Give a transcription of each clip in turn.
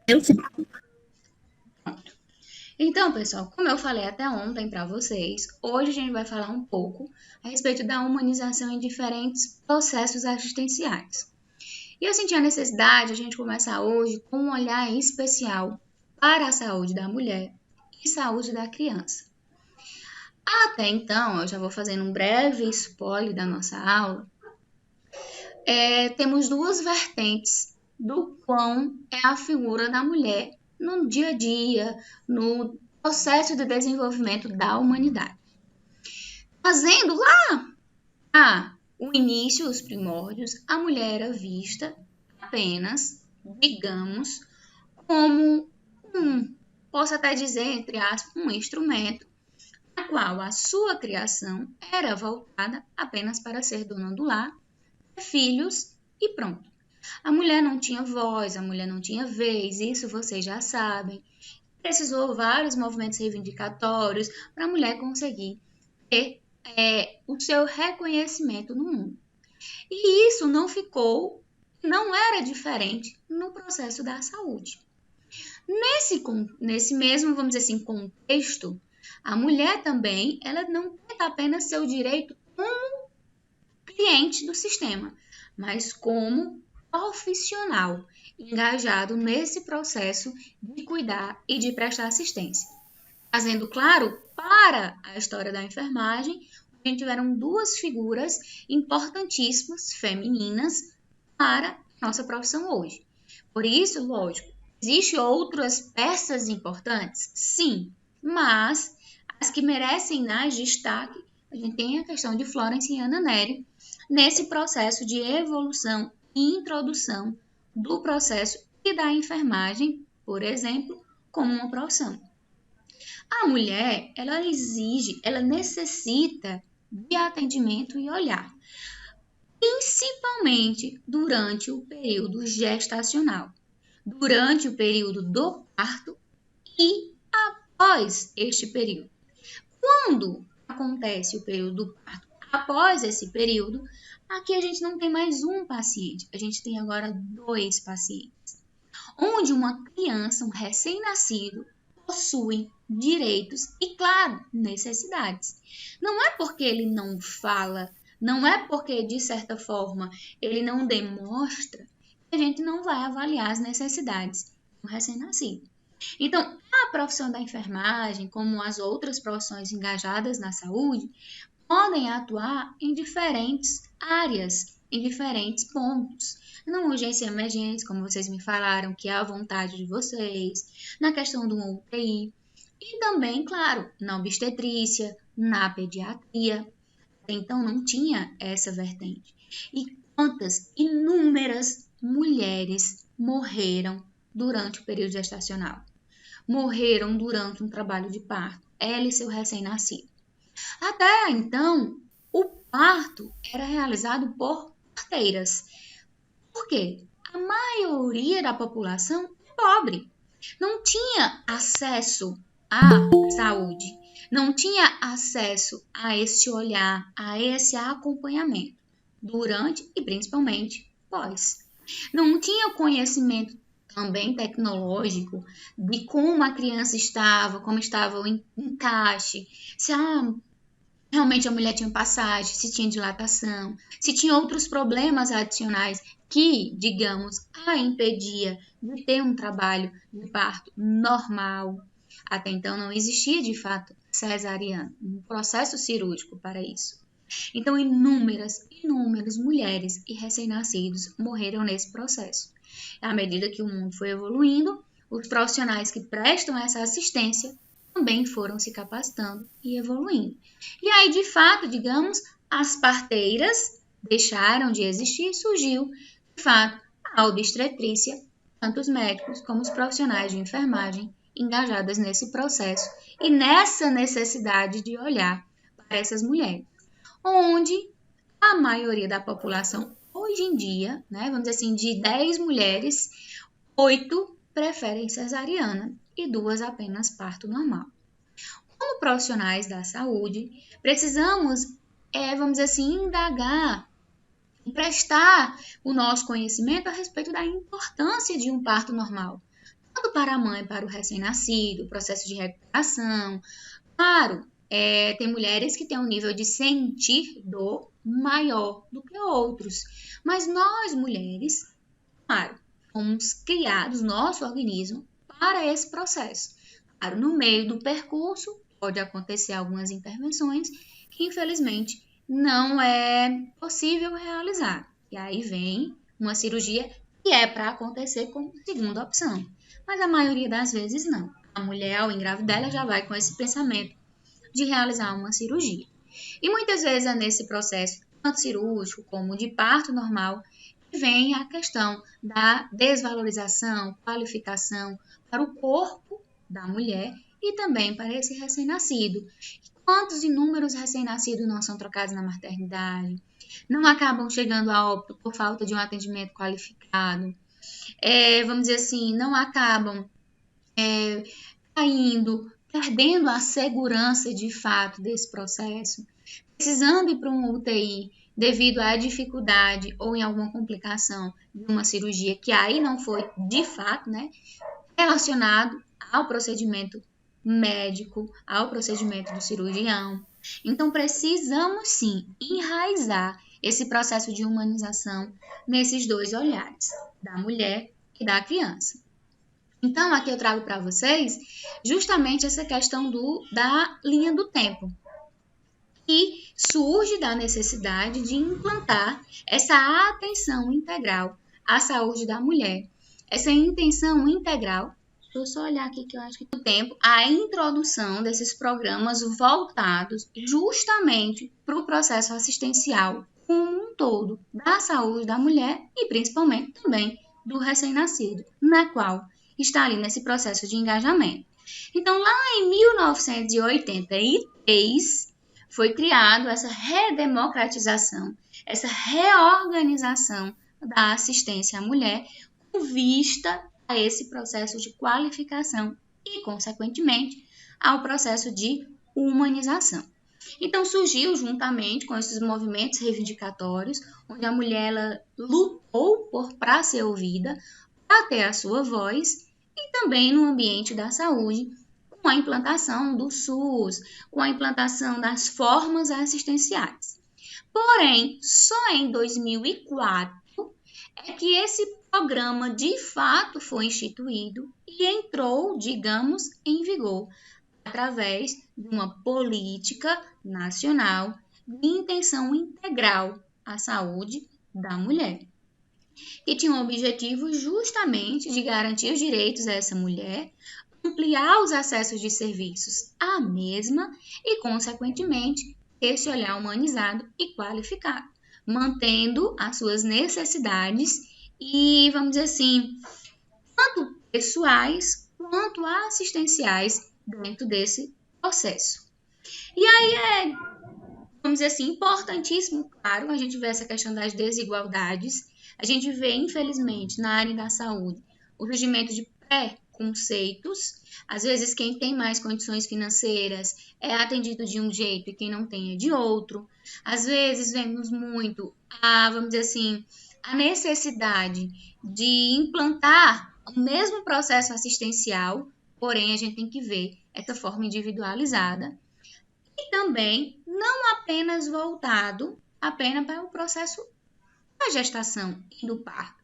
Eu sei. Então, pessoal, como eu falei até ontem para vocês, hoje a gente vai falar um pouco a respeito da humanização em diferentes processos assistenciais. E eu senti a necessidade de a gente começar hoje com um olhar especial para a saúde da mulher e saúde da criança. Até então, eu já vou fazendo um breve spoiler da nossa aula. Temos duas vertentes do quão é a figura da mulher no dia a dia, no processo de desenvolvimento da humanidade. Fazendo lá o início, os primórdios, a mulher era vista apenas, digamos, como posso até dizer, entre aspas, um instrumento, a qual a sua criação era voltada apenas para ser dona do lar, ter filhos e pronto. A mulher não tinha voz, a mulher não tinha vez, isso vocês já sabem. Precisou vários movimentos reivindicatórios para a mulher conseguir ter o seu reconhecimento no mundo. E isso não era diferente no processo da saúde. Nesse mesmo, vamos dizer assim, contexto, a mulher também, ela não tenta apenas seu direito como cliente do sistema, mas como profissional engajado nesse processo de cuidar e de prestar assistência. Trazendo claro para a história da enfermagem, a gente tiveram duas figuras importantíssimas, femininas, para a nossa profissão hoje. Por isso, lógico, existem outras peças importantes? Sim, mas as que merecem mais destaque, a gente tem a questão de Florence e Anna Nery, nesse processo de evolução e introdução do processo e da enfermagem, por exemplo, como uma profissão. A mulher, ela necessita de atendimento e olhar, principalmente durante o período gestacional, durante o período do parto e após este período. Quando acontece o período do parto, após esse período, aqui a gente não tem mais um paciente, a gente tem agora dois pacientes, onde uma criança, um recém-nascido, possui direitos e, claro, necessidades. Não é porque ele não fala, não é porque, de certa forma, ele não demonstra, que a gente não vai avaliar as necessidades do recém-nascido. Então, a profissão da enfermagem, como as outras profissões engajadas na saúde, podem atuar em diferentes áreas, em diferentes pontos. Na urgência e emergência, como vocês me falaram, que é a vontade de vocês, na questão do UTI, e também, claro, na obstetrícia, na pediatria. Então não tinha essa vertente. E quantas inúmeras mulheres morreram durante o período gestacional? Morreram durante um trabalho de parto, ela e seu recém-nascido. Até então, o parto era realizado por parteiras. Por quê? A maioria da população é pobre, não tinha acesso à saúde, não tinha acesso a esse olhar, a esse acompanhamento, durante e principalmente pós. Não tinha conhecimento também tecnológico de como a criança estava, como estava o encaixe, se realmente a mulher tinha passagem, se tinha dilatação, se tinha outros problemas adicionais que, digamos, a impedia de ter um trabalho de parto normal. Até então não existia de fato cesariana, um processo cirúrgico para isso. Então, inúmeras mulheres e recém-nascidos morreram nesse processo. À medida que o mundo foi evoluindo, os profissionais que prestam essa assistência também foram se capacitando e evoluindo. E aí, de fato, digamos, as parteiras deixaram de existir e surgiu, de fato, a obstetrícia, tanto os médicos como os profissionais de enfermagem engajadas nesse processo e nessa necessidade de olhar para essas mulheres, onde a maioria da população hoje em dia, né, vamos dizer assim, de 10 mulheres, 8 preferem cesariana e 2 apenas parto normal. Como profissionais da saúde, precisamos, vamos dizer assim, indagar e prestar o nosso conhecimento a respeito da importância de um parto normal, tanto para a mãe, para o recém-nascido, o processo de recuperação. Claro, tem mulheres que têm um nível de sentir dor maior do que outros, mas nós mulheres, claro, fomos criados, nosso organismo, para esse processo. Claro, no meio do percurso, pode acontecer algumas intervenções que, infelizmente, não é possível realizar. E aí vem uma cirurgia que é para acontecer como segunda opção. Mas a maioria das vezes não. A mulher, ao engravidar, ela já vai com esse pensamento de realizar uma cirurgia. E muitas vezes é nesse processo, tanto cirúrgico como de parto normal, que vem a questão da desvalorização, qualificação para o corpo da mulher e também para esse recém-nascido. Quantos inúmeros recém-nascidos não são trocados na maternidade? Não acabam chegando a óbito por falta de um atendimento qualificado? Vamos dizer assim, não acabam caindo, perdendo a segurança de fato desse processo, precisando ir para um UTI devido à dificuldade ou em alguma complicação de uma cirurgia que aí não foi de fato, né, relacionado ao procedimento médico, ao procedimento do cirurgião. Então precisamos sim enraizar esse processo de humanização nesses dois olhares, da mulher e da criança. Então, aqui eu trago para vocês justamente essa questão da linha do tempo, que surge da necessidade de implantar essa atenção integral à saúde da mulher. Essa intenção integral, deixa eu só olhar aqui que eu acho que o tempo, a introdução desses programas voltados justamente para o processo assistencial como um todo, da saúde da mulher e principalmente também do recém-nascido, na qual está ali nesse processo de engajamento. Então, lá em 1983, foi criado essa redemocratização, essa reorganização da assistência à mulher com vista a esse processo de qualificação e, consequentemente, ao processo de humanização. Então, surgiu juntamente com esses movimentos reivindicatórios, onde a mulher ela lutou para ser ouvida, para ter a sua voz, e também no ambiente da saúde, com a implantação do SUS, com a implantação das formas assistenciais. Porém, só em 2004 é que esse programa de fato foi instituído e entrou, digamos, em vigor, através de uma política nacional de intenção integral à saúde da mulher, que tinha o objetivo justamente de garantir os direitos a essa mulher, ampliar os acessos de serviços à mesma e, consequentemente, esse olhar humanizado e qualificado, mantendo as suas necessidades e, vamos dizer assim, tanto pessoais quanto assistenciais dentro desse processo. E aí vamos dizer assim, importantíssimo, claro, a gente vê essa questão das desigualdades, a gente vê, infelizmente, na área da saúde, o surgimento de preconceitos. Às vezes, quem tem mais condições financeiras é atendido de um jeito e quem não tem é de outro. Às vezes, vemos muito vamos dizer assim, a necessidade de implantar o mesmo processo assistencial, porém, a gente tem que ver essa forma individualizada. E também não apenas voltado apenas para o processo da gestação e do parto.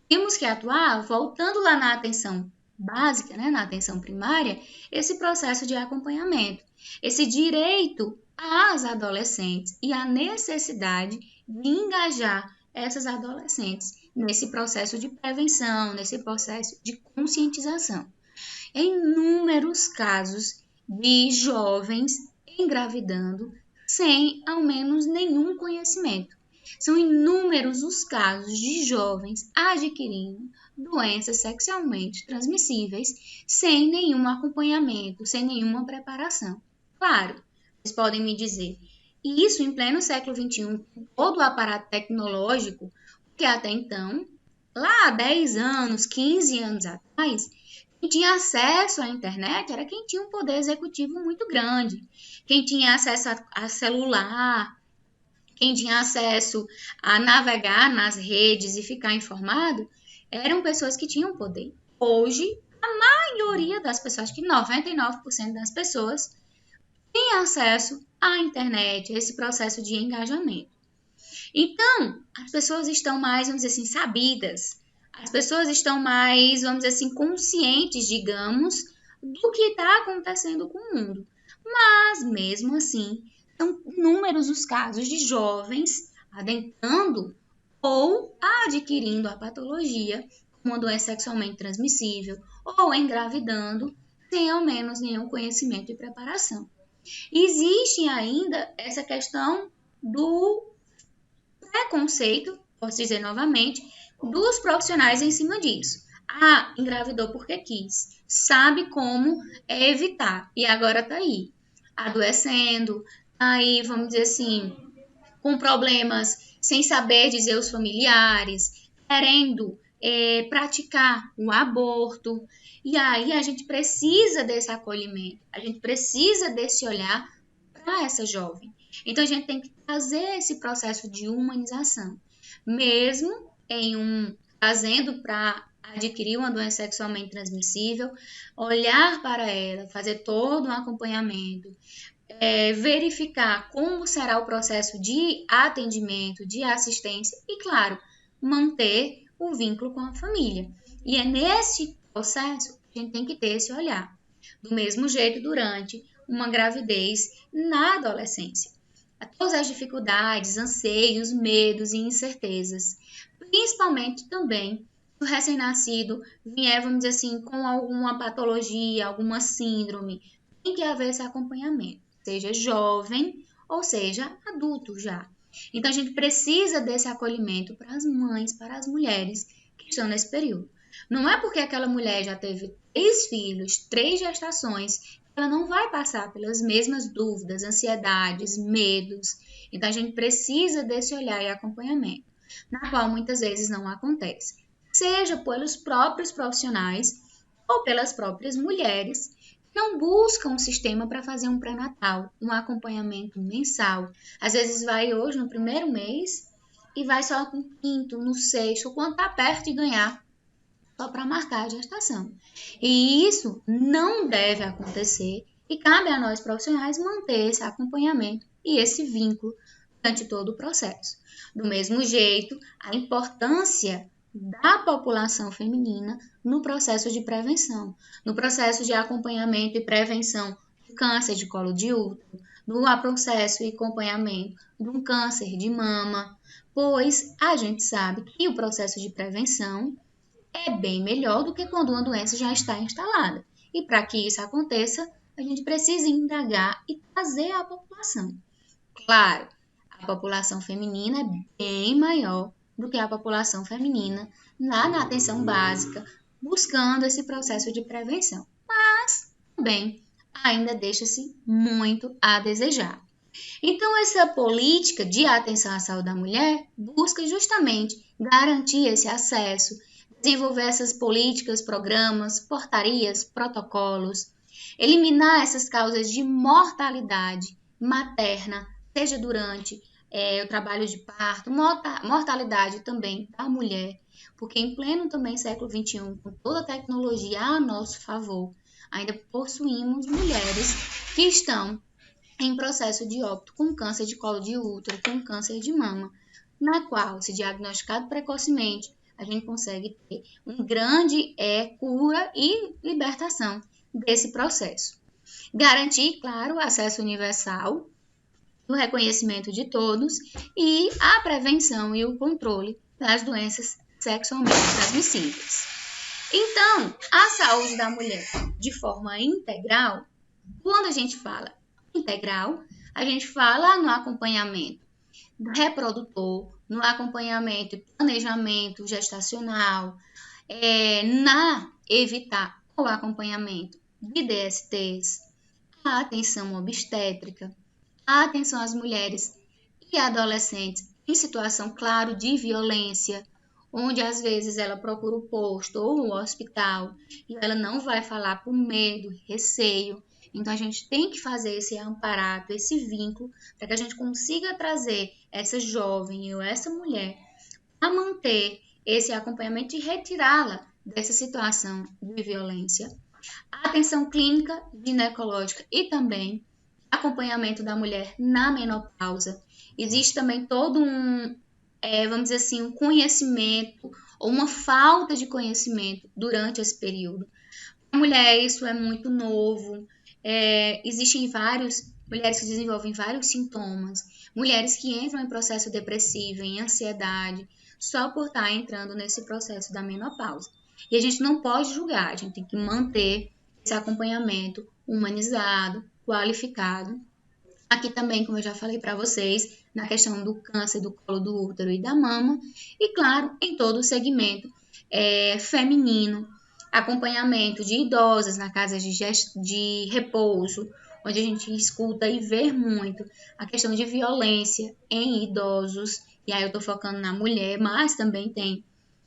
Temos que atuar voltando lá na atenção básica, né, na atenção primária, esse processo de acompanhamento, esse direito às adolescentes e a necessidade de engajar essas adolescentes nesse processo de prevenção, nesse processo de conscientização. Em inúmeros casos de jovens engravidando sem ao menos nenhum conhecimento. São inúmeros os casos de jovens adquirindo doenças sexualmente transmissíveis sem nenhum acompanhamento, sem nenhuma preparação. Claro, vocês podem me dizer, e isso em pleno século XXI, com todo o aparato tecnológico, que até então, lá há 10 anos, 15 anos atrás, quem tinha acesso à internet era quem tinha um poder executivo muito grande, quem tinha acesso a celular, quem tinha acesso a navegar nas redes e ficar informado, eram pessoas que tinham poder. Hoje, A maioria das pessoas, acho que 99% das pessoas, tem acesso à internet, a esse processo de engajamento. Então, as pessoas estão mais, vamos dizer assim, sabidas. As pessoas estão mais, vamos dizer assim, conscientes, digamos, do que está acontecendo com o mundo. Mas, mesmo assim, são inúmeros os casos de jovens adentrando ou adquirindo a patologia, como uma doença sexualmente transmissível, ou engravidando, sem ao menos nenhum conhecimento e preparação. Existe ainda essa questão do preconceito, posso dizer novamente, dos profissionais em cima disso. Ah, engravidou porque quis. Sabe como evitar. E agora tá aí, adoecendo, aí, vamos dizer assim, com problemas sem saber dizer os familiares, querendo praticar o aborto. E aí a gente precisa desse acolhimento, a gente precisa desse olhar para essa jovem. Então a gente tem que fazer esse processo de humanização, mesmo fazendo para adquirir uma doença sexualmente transmissível, olhar para ela, fazer todo um acompanhamento, verificar como será o processo de atendimento, de assistência e, claro, manter o vínculo com a família. E é nesse processo que a gente tem que ter esse olhar. Do mesmo jeito, durante uma gravidez na adolescência. Todas as dificuldades, anseios, medos e incertezas. Principalmente também se o recém-nascido vier, vamos dizer assim, com alguma patologia, alguma síndrome, tem que haver esse acompanhamento, seja jovem ou seja adulto já. Então a gente precisa desse acolhimento para as mães, para as mulheres que estão nesse período. Não é porque aquela mulher já teve 3 filhos, 3 gestações, ela não vai passar pelas mesmas dúvidas, ansiedades, medos. Então, a gente precisa desse olhar e acompanhamento, na qual muitas vezes não acontece, seja pelos próprios profissionais ou pelas próprias mulheres que não buscam um sistema para fazer um pré-natal, um acompanhamento mensal. Às vezes vai hoje no primeiro mês e vai só no quinto, no sexto, quando está perto de ganhar, só para marcar a gestação. E isso não deve acontecer e cabe a nós profissionais manter esse acompanhamento e esse vínculo durante todo o processo. Do mesmo jeito, a importância da população feminina no processo de prevenção, no processo de acompanhamento e prevenção do câncer de colo de útero, no processo e acompanhamento de um câncer de mama, pois a gente sabe que o processo de prevenção é bem melhor do que quando uma doença já está instalada. E para que isso aconteça, a gente precisa indagar e trazer a população. Claro, a população feminina é bem maior do que a população feminina na atenção básica, buscando esse processo de prevenção. Mas também ainda deixa-se muito a desejar. Então, essa política de atenção à saúde da mulher busca justamente garantir esse acesso, desenvolver essas políticas, programas, portarias, protocolos, eliminar essas causas de mortalidade materna, seja durante o trabalho de parto, mortalidade também da mulher, porque em pleno também século XXI, com toda a tecnologia a nosso favor, ainda possuímos mulheres que estão em processo de óbito com câncer de colo de útero, com câncer de mama, na qual, se diagnosticado precocemente, a gente consegue ter um grande cura e libertação desse processo. Garantir, claro, o acesso universal, o reconhecimento de todos e a prevenção e o controle das doenças sexualmente transmissíveis. Então, a saúde da mulher de forma integral, quando a gente fala integral, a gente fala no acompanhamento do reprodutor, no acompanhamento e planejamento gestacional, evitar o acompanhamento de DSTs, a atenção obstétrica, a atenção às mulheres e adolescentes em situação, claro, de violência, onde às vezes ela procura o posto ou o hospital e ela não vai falar por medo, receio. Então, a gente tem que fazer esse amparato, esse vínculo, para que a gente consiga trazer essa jovem ou essa mulher a manter esse acompanhamento e retirá-la dessa situação de violência, a atenção clínica, ginecológica e também acompanhamento da mulher na menopausa. Existe também todo vamos dizer assim, um conhecimento ou uma falta de conhecimento durante esse período. A mulher, isso é muito novo. Existem mulheres que desenvolvem vários sintomas, mulheres que entram em processo depressivo, em ansiedade, só por estar entrando nesse processo da menopausa. E a gente não pode julgar, a gente tem que manter esse acompanhamento humanizado, qualificado. Aqui também, como eu já falei para vocês, na questão do câncer do colo do útero e da mama, e claro, em todo o segmento feminino, acompanhamento de idosas na casa de repouso, onde a gente escuta e vê muito a questão de violência em idosos, e aí eu estou focando na mulher, mas também tem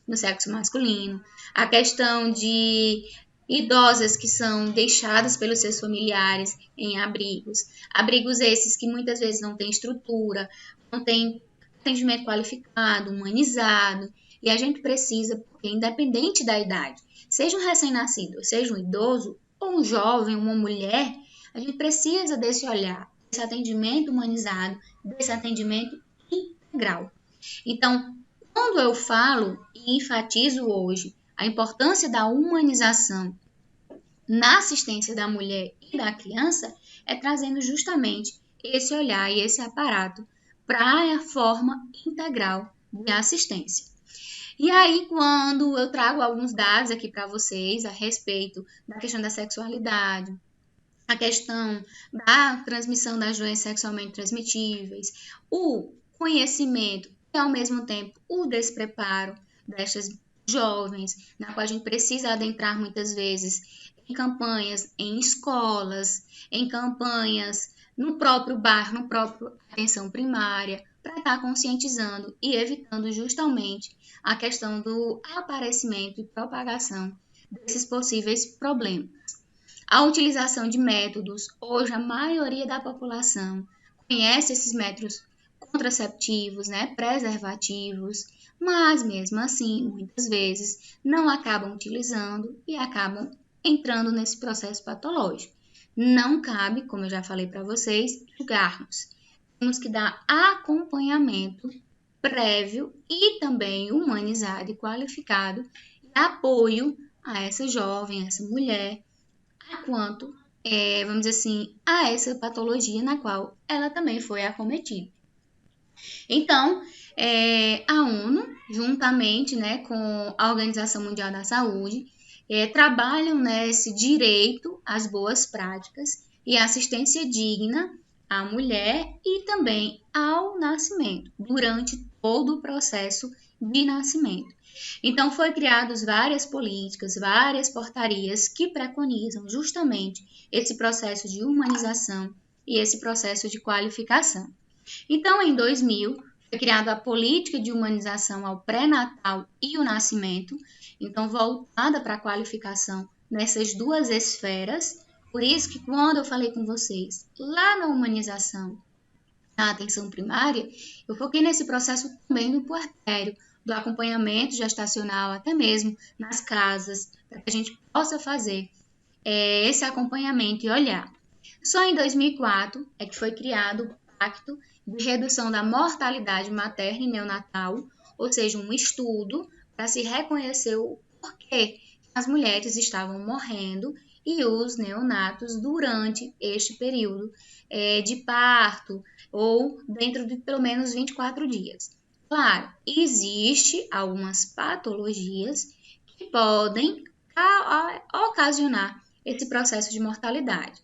no sexo masculino, a questão de idosas que são deixadas pelos seus familiares em abrigos esses que muitas vezes não têm estrutura, não têm atendimento qualificado, humanizado, e a gente precisa, porque independente da idade, seja um recém-nascido, seja um idoso, ou um jovem, uma mulher, a gente precisa desse olhar, desse atendimento humanizado, desse atendimento integral. Então, quando eu falo e enfatizo hoje a importância da humanização na assistência da mulher e da criança, é trazendo justamente esse olhar e esse aparato para a forma integral de assistência. E aí, quando eu trago alguns dados aqui para vocês a respeito da questão da sexualidade, a questão da transmissão das doenças sexualmente transmitíveis, o conhecimento e, ao mesmo tempo, o despreparo destas jovens, na qual a gente precisa adentrar muitas vezes em campanhas, em escolas, em campanhas no próprio bairro, no próprio atenção primária, para estar conscientizando e evitando justamente a questão do aparecimento e propagação desses possíveis problemas. A utilização de métodos, hoje a maioria da população conhece esses métodos contraceptivos, preservativos, mas mesmo assim, muitas vezes, não acabam utilizando e acabam entrando nesse processo patológico. Não cabe, como eu já falei para vocês, julgarmos. Temos que dar acompanhamento prévio e também humanizado e qualificado e apoio a essa jovem, a essa mulher, quanto, vamos dizer assim, a essa patologia na qual ela também foi acometida. Então, a ONU, juntamente com a Organização Mundial da Saúde, trabalham nesse direito às boas práticas e assistência digna à mulher e também ao nascimento, durante todo o processo de nascimento. Então, foi criadas várias políticas, várias portarias que preconizam justamente esse processo de humanização e esse processo de qualificação. Então, em 2000, foi criada a política de humanização ao pré-natal e o nascimento, então voltada para a qualificação nessas duas esferas. Por isso que quando eu falei com vocês lá na humanização, na atenção primária, eu foquei nesse processo também do puerpério, do acompanhamento gestacional, até mesmo nas casas, para que a gente possa fazer esse acompanhamento e olhar. Só em 2004 é que foi criado o Pacto de Redução da Mortalidade Materna e Neonatal, ou seja, um estudo para se reconhecer o porquê as mulheres estavam morrendo e os neonatos durante este período de parto ou dentro de pelo menos 24 dias. Claro, existe algumas patologias que podem ocasionar esse processo de mortalidade.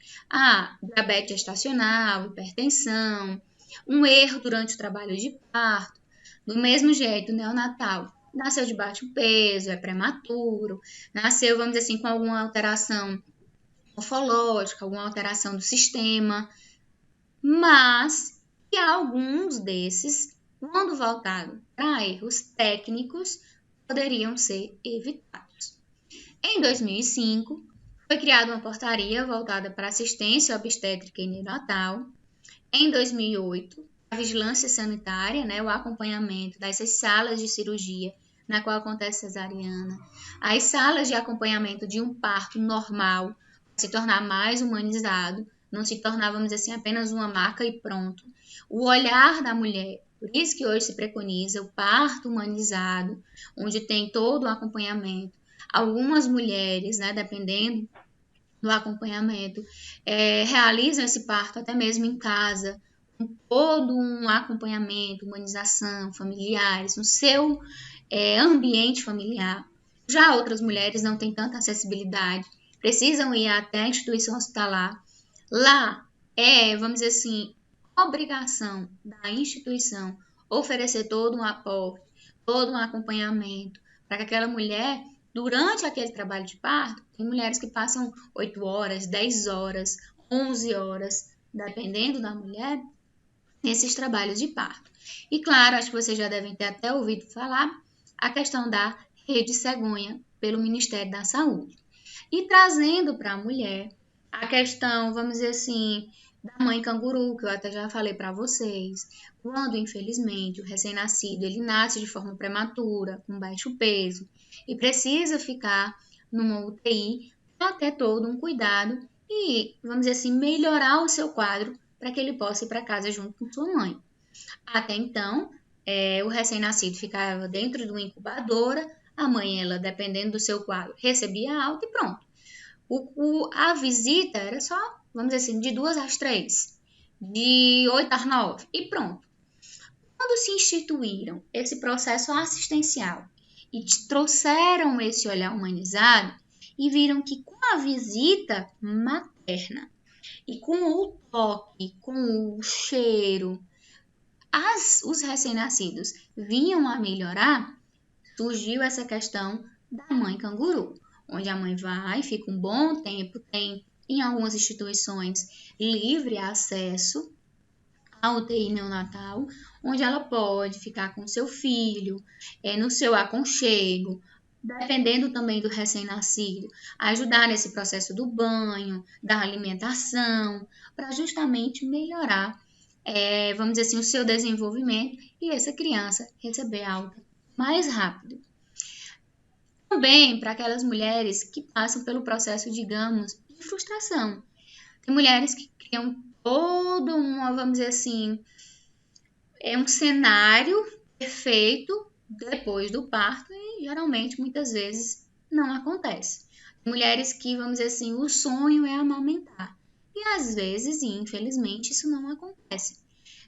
Diabetes gestacional, hipertensão, um erro durante o trabalho de parto. Do mesmo jeito, neonatal, nasceu de baixo peso, é prematuro, nasceu, vamos dizer assim, com alguma alteração morfológica, alguma alteração do sistema, mas que alguns desses, quando voltado para erros técnicos, poderiam ser evitados. Em 2005, foi criada uma portaria voltada para assistência obstétrica e neonatal. Em 2008, a vigilância sanitária, o acompanhamento dessas salas de cirurgia na qual acontece cesariana, as salas de acompanhamento de um parto normal, se tornar mais humanizado, não se tornar, vamos dizer assim, apenas uma marca e pronto. O olhar da mulher, por isso que hoje se preconiza o parto humanizado, onde tem todo o acompanhamento. Algumas mulheres, né, dependendo do acompanhamento, realizam esse parto até mesmo em casa, com todo um acompanhamento, humanização, familiares, no seu ambiente familiar. Já outras mulheres não têm tanta acessibilidade, precisam ir até a instituição hospitalar. Lá vamos dizer assim, obrigação da instituição oferecer todo um aporte, todo um acompanhamento, para que aquela mulher, durante aquele trabalho de parto, tem mulheres que passam 8 horas, 10 horas, 11 horas, dependendo da mulher, nesses trabalhos de parto. E claro, acho que vocês já devem ter até ouvido falar a questão da rede cegonha pelo Ministério da Saúde. E trazendo para a mulher a questão, vamos dizer assim, da mãe canguru, que eu até já falei para vocês, quando infelizmente o recém-nascido ele nasce de forma prematura, com baixo peso, e precisa ficar numa UTI para ter todo um cuidado e, vamos dizer assim, melhorar o seu quadro para que ele possa ir para casa junto com sua mãe. Até então, o recém-nascido ficava dentro de uma incubadora, a mãe, ela, dependendo do seu quadro, recebia alta e pronto. A visita era só, vamos dizer assim, de 2 às 3, de 8 às 9 e pronto. Quando se instituíram esse processo assistencial e trouxeram esse olhar humanizado e viram que com a visita materna e com o toque, com o cheiro, os recém-nascidos vinham a melhorar, surgiu essa questão da mãe canguru, onde a mãe vai, fica um bom tempo, tem em algumas instituições livre acesso à UTI neonatal, onde ela pode ficar com seu filho, no seu aconchego, dependendo também do recém-nascido, ajudar nesse processo do banho, da alimentação, para justamente melhorar, vamos dizer assim, o seu desenvolvimento e essa criança receber alta mais rápido. Também para aquelas mulheres que passam pelo processo, digamos, de frustração. Tem mulheres que criam todo vamos dizer assim, um cenário perfeito depois do parto e geralmente, muitas vezes, não acontece. Tem mulheres que, vamos dizer assim, o sonho é amamentar. E às vezes, infelizmente, isso não acontece.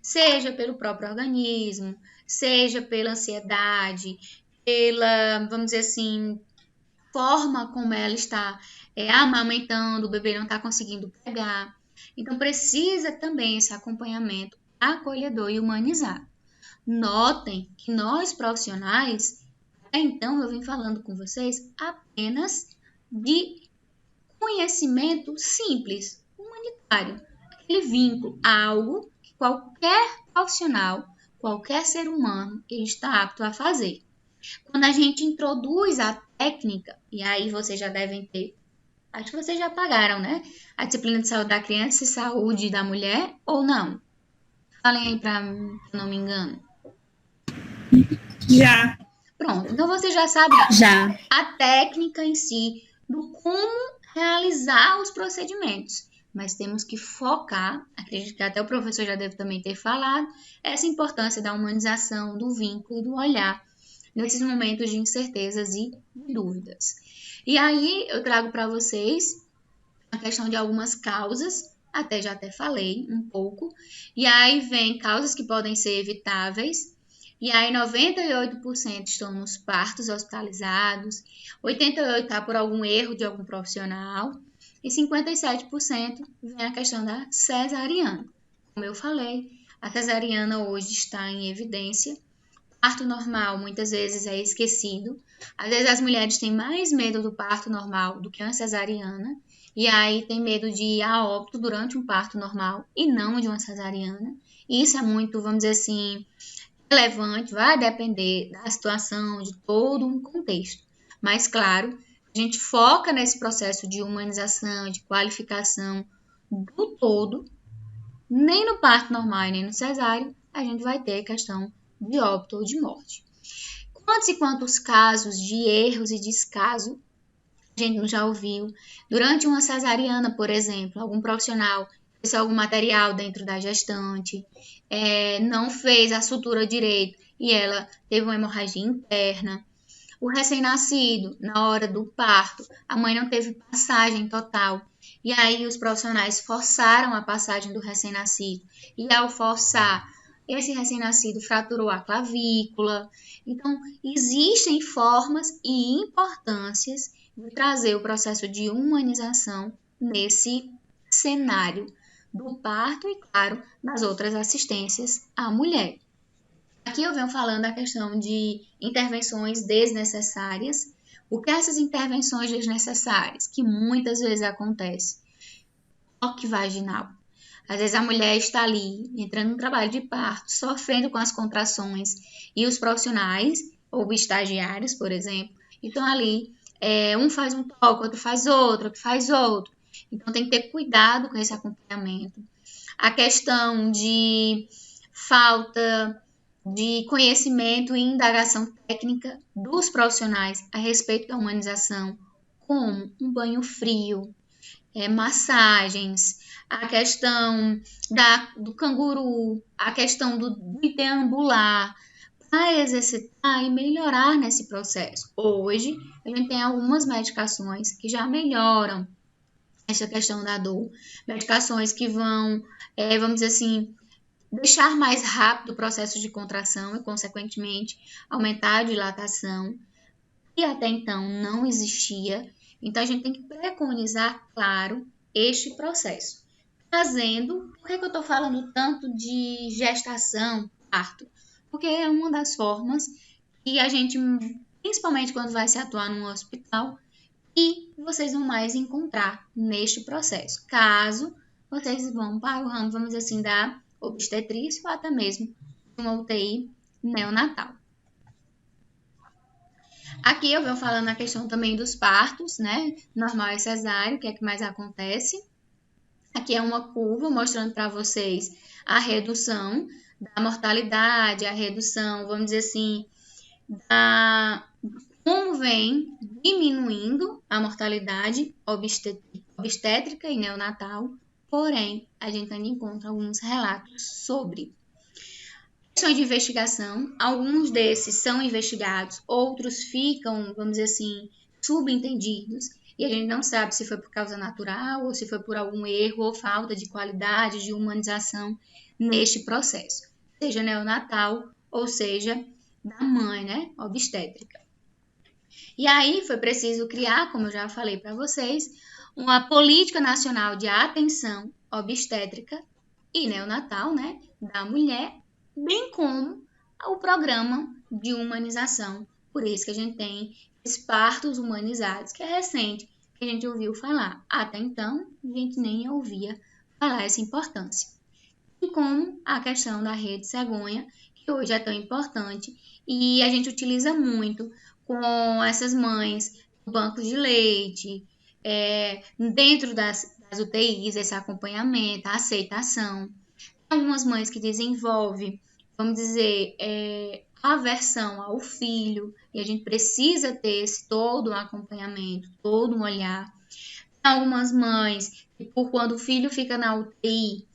Seja pelo próprio organismo, seja pela ansiedade, pela, vamos dizer assim, forma como ela está amamentando, o bebê não está conseguindo pegar. Então, precisa também esse acompanhamento acolhedor e humanizado. Notem que nós profissionais, até então eu vim falando com vocês apenas de conhecimento simples, humanitário, aquele vínculo, algo que qualquer profissional, qualquer ser humano, ele está apto a fazer. Quando a gente introduz a técnica, e aí vocês já devem ter, acho que vocês já pagaram, né? A disciplina de saúde da criança e saúde da mulher, ou não? Falem aí para não me engano. Já. Pronto, então você já sabe a técnica em si, do como realizar os procedimentos. Mas temos que focar, acredito que até o professor já deve também ter falado, essa importância da humanização, do vínculo, do olhar, nesses momentos de incertezas e dúvidas. E aí eu trago para vocês a questão de algumas causas, já até falei um pouco, e aí vem causas que podem ser evitáveis, e aí 98% estão nos partos hospitalizados, 88% está por algum erro de algum profissional, e 57% vem a questão da cesariana. Como eu falei, a cesariana hoje está em evidência. Parto normal muitas vezes é esquecido. Às vezes as mulheres têm mais medo do parto normal do que uma cesariana, e aí tem medo de ir a óbito durante um parto normal e não de uma cesariana. Isso é muito, vamos dizer assim, relevante, vai depender da situação, de todo um contexto. Mas, claro, a gente foca nesse processo de humanização, de qualificação do todo, nem no parto normal e nem no cesáreo, a gente vai ter a questão de óbito ou de morte. Com Quantos e quantos casos de erros e descaso a gente já ouviu durante uma cesariana, por exemplo, algum profissional fez algum material dentro da gestante, não fez a sutura direito e ela teve uma hemorragia interna. O recém-nascido, na hora do parto, a mãe não teve passagem total. E aí os profissionais forçaram a passagem do recém-nascido. E ao forçar, esse recém-nascido fraturou a clavícula. Então, existem formas e importâncias de trazer o processo de humanização nesse cenário do parto e, claro, nas outras assistências à mulher. Aqui eu venho falando da questão de intervenções desnecessárias. O que essas intervenções desnecessárias, que muitas vezes acontece? Toque vaginal. Às vezes a mulher está ali, entrando no trabalho de parto, sofrendo com as contrações, e os profissionais, ou estagiários, por exemplo, estão ali, um faz um toque, outro faz outro faz outro. Então tem que ter cuidado com esse acompanhamento. A questão de falta de conhecimento e indagação técnica dos profissionais a respeito da humanização, como um banho frio, massagens, a questão do canguru, a questão do deambular, para exercitar e melhorar nesse processo. Hoje, a gente tem algumas medicações que já melhoram essa questão da dor, medicações que vão, vamos dizer assim, deixar mais rápido o processo de contração e, consequentemente, aumentar a dilatação, que até então não existia. Então, a gente tem que preconizar, claro, este processo. Por que eu estou falando tanto de gestação, parto? Porque é uma das formas que a gente, principalmente quando vai se atuar num hospital, e vocês vão mais encontrar neste processo, caso vocês vão para o ramo, vamos dizer assim, da obstetrícia ou até mesmo uma UTI neonatal. Aqui eu venho falando a questão também dos partos, né? Normal e cesáreo, que é que mais acontece. Aqui é uma curva mostrando para vocês a redução da mortalidade, a redução, vamos dizer assim, como vem diminuindo a mortalidade obstétrica e neonatal, porém, a gente ainda encontra alguns relatos sobre questões de investigação. Alguns desses são investigados, outros ficam, vamos dizer assim, subentendidos, e a gente não sabe se foi por causa natural ou se foi por algum erro ou falta de qualidade, de humanização neste processo, seja neonatal ou seja da mãe, né, obstétrica. E aí foi preciso criar, como eu já falei para vocês, uma política nacional de atenção obstétrica e neonatal, né, da mulher, bem como o programa de humanização. Por isso que a gente tem os partos humanizados, que é recente, que a gente ouviu falar. Até então, a gente nem ouvia falar essa importância. E como a questão da rede cegonha, que hoje é tão importante e a gente utiliza muito com essas mães, banco de leite, dentro das UTIs, esse acompanhamento, a aceitação. Algumas mães que desenvolvem, vamos dizer, aversão ao filho, e a gente precisa ter todo um acompanhamento, todo um olhar. Algumas mães que, por quando o filho fica na UTI,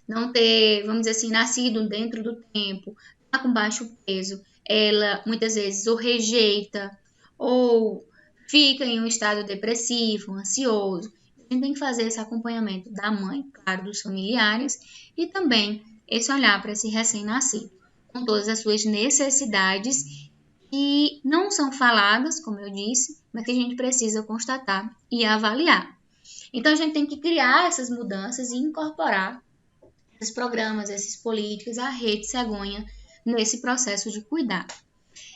não ter, vamos dizer assim, nascido dentro do tempo, tá com baixo peso, ela muitas vezes ou rejeita ou fica em um estado depressivo, ansioso. A gente tem que fazer esse acompanhamento da mãe, claro, dos familiares, e também esse olhar para esse recém-nascido, com todas as suas necessidades que não são faladas, como eu disse, mas que a gente precisa constatar e avaliar. Então, a gente tem que criar essas mudanças e incorporar esses programas, essas políticas, a rede cegonha nesse processo de cuidado.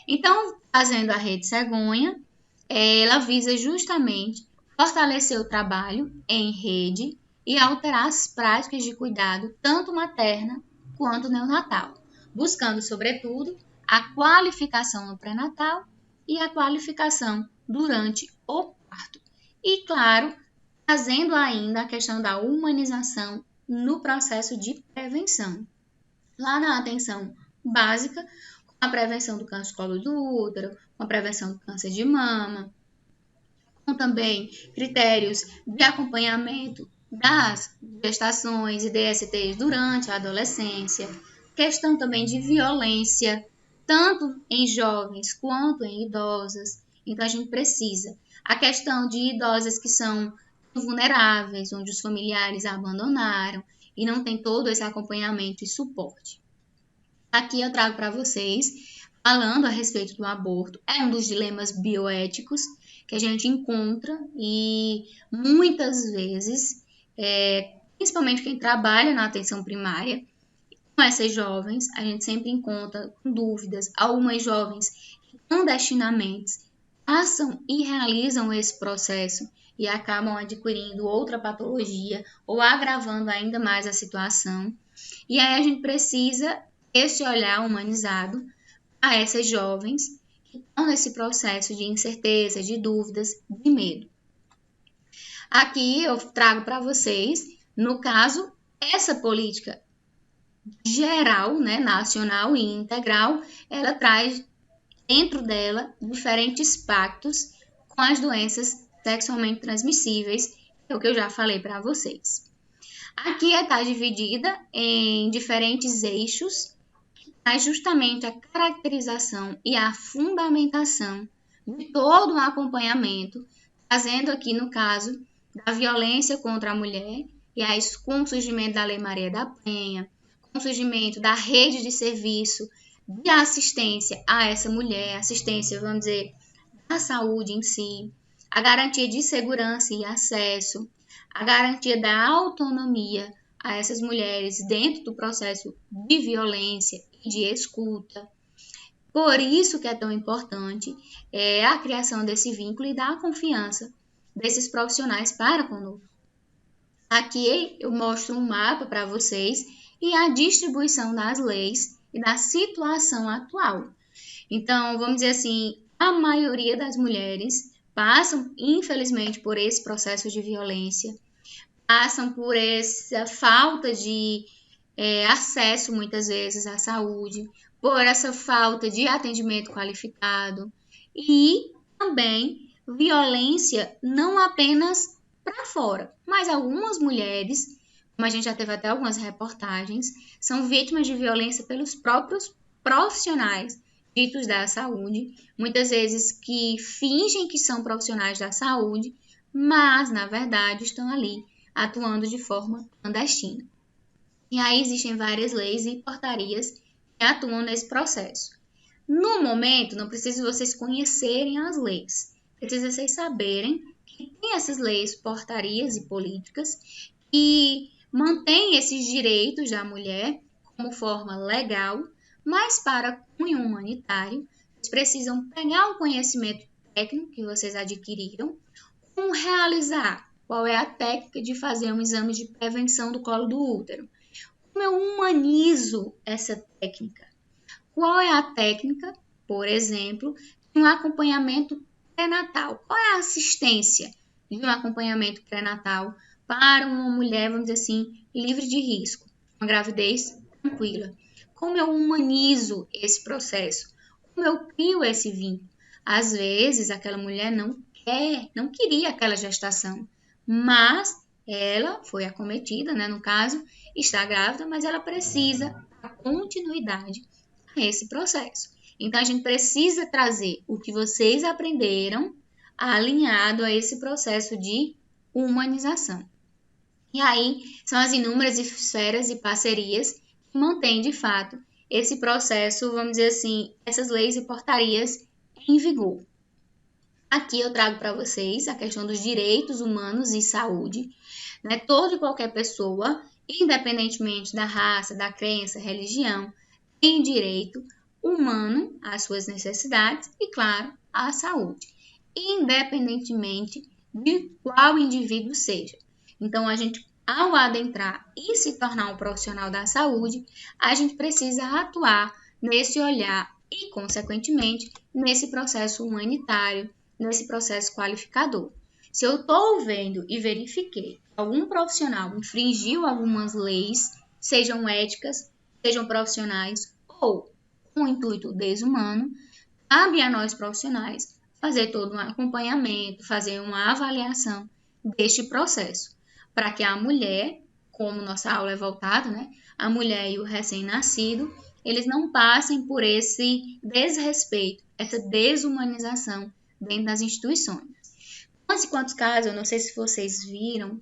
Então, fazendo a rede cegonha, ela visa justamente fortalecer o trabalho em rede e alterar as práticas de cuidado, tanto materna quanto neonatal, buscando, sobretudo, a qualificação no pré-natal e a qualificação durante o parto. E, claro, trazendo ainda a questão da humanização no processo de prevenção. Lá na atenção básica, com a prevenção do câncer de colo do útero, com a prevenção do câncer de mama, com também critérios de acompanhamento das gestações e DSTs durante a adolescência, questão também de violência, tanto em jovens quanto em idosas. Então, a gente precisa. A questão de idosas que são vulneráveis, onde os familiares abandonaram e não tem todo esse acompanhamento e suporte. Aqui eu trago para vocês, falando a respeito do aborto, é um dos dilemas bioéticos que a gente encontra e muitas vezes, principalmente quem trabalha na atenção primária, com essas jovens, a gente sempre encontra dúvidas. Algumas jovens que clandestinamente passam e realizam esse processo e acabam adquirindo outra patologia ou agravando ainda mais a situação. E aí a gente precisa esse olhar humanizado a essas jovens que estão nesse processo de incerteza, de dúvidas, de medo. Aqui eu trago para vocês, no caso, essa política geral, né, nacional e integral, ela traz dentro dela diferentes pactos com as doenças sexualmente transmissíveis, que é o que eu já falei para vocês. Aqui está dividida em diferentes eixos, mas justamente a caracterização e a fundamentação de todo um acompanhamento, trazendo aqui no caso da violência contra a mulher, e aí com o surgimento da Lei Maria da Penha, com o surgimento da rede de serviço de assistência a essa mulher, assistência, vamos dizer, da saúde em si, a garantia de segurança e acesso, a garantia da autonomia a essas mulheres dentro do processo de violência e de escuta. Por isso que é tão importante a criação desse vínculo e da confiança desses profissionais para conosco. Aqui eu mostro um mapa para vocês e a distribuição das leis e da situação atual. Então, vamos dizer assim, a maioria das mulheres passam, infelizmente, por esse processo de violência, passam por essa falta de acesso, muitas vezes, à saúde, por essa falta de atendimento qualificado e também violência não apenas para fora, mas algumas mulheres, como a gente já teve até algumas reportagens, são vítimas de violência pelos próprios profissionais ditos da saúde, muitas vezes que fingem que são profissionais da saúde, mas, na verdade, estão ali atuando de forma clandestina. E aí existem várias leis e portarias que atuam nesse processo. No momento, não precisa vocês conhecerem as leis, precisa vocês saberem que tem essas leis, portarias e políticas que mantêm esses direitos da mulher como forma legal, mas para cunho humanitário, vocês precisam pegar o conhecimento técnico que vocês adquiriram, como realizar, qual é a técnica de fazer um exame de prevenção do colo do útero, como eu humanizo essa técnica, qual é a técnica, por exemplo, de um acompanhamento pré-natal, qual é a assistência de um acompanhamento pré-natal para uma mulher, vamos dizer assim, livre de risco, uma gravidez tranquila. Como eu humanizo esse processo? Como eu crio esse vínculo? Às vezes, aquela mulher não queria aquela gestação, mas ela foi acometida, né, no caso, está grávida, mas ela precisa dar continuidade a esse processo. Então, a gente precisa trazer o que vocês aprenderam alinhado a esse processo de humanização. E aí, são as inúmeras esferas e parcerias que mantêm, de fato, esse processo, vamos dizer assim, essas leis e portarias em vigor. Aqui eu trago para vocês a questão dos direitos humanos e saúde, né? Toda e qualquer pessoa, independentemente da raça, da crença, religião, tem direito humano às suas necessidades e, claro, à saúde, independentemente de qual indivíduo seja. Então, a gente, ao adentrar e se tornar um profissional da saúde, a gente precisa atuar nesse olhar e, consequentemente, nesse processo humanitário, nesse processo qualificador. Se eu estou vendo e verifiquei que algum profissional infringiu algumas leis, sejam éticas, sejam profissionais ou com o intuito desumano, cabe a nós profissionais fazer todo um acompanhamento, fazer uma avaliação deste processo, para que a mulher, como nossa aula é voltada, né, a mulher e o recém-nascido, eles não passem por esse desrespeito, essa desumanização dentro das instituições. Quantos casos, eu não sei se vocês viram,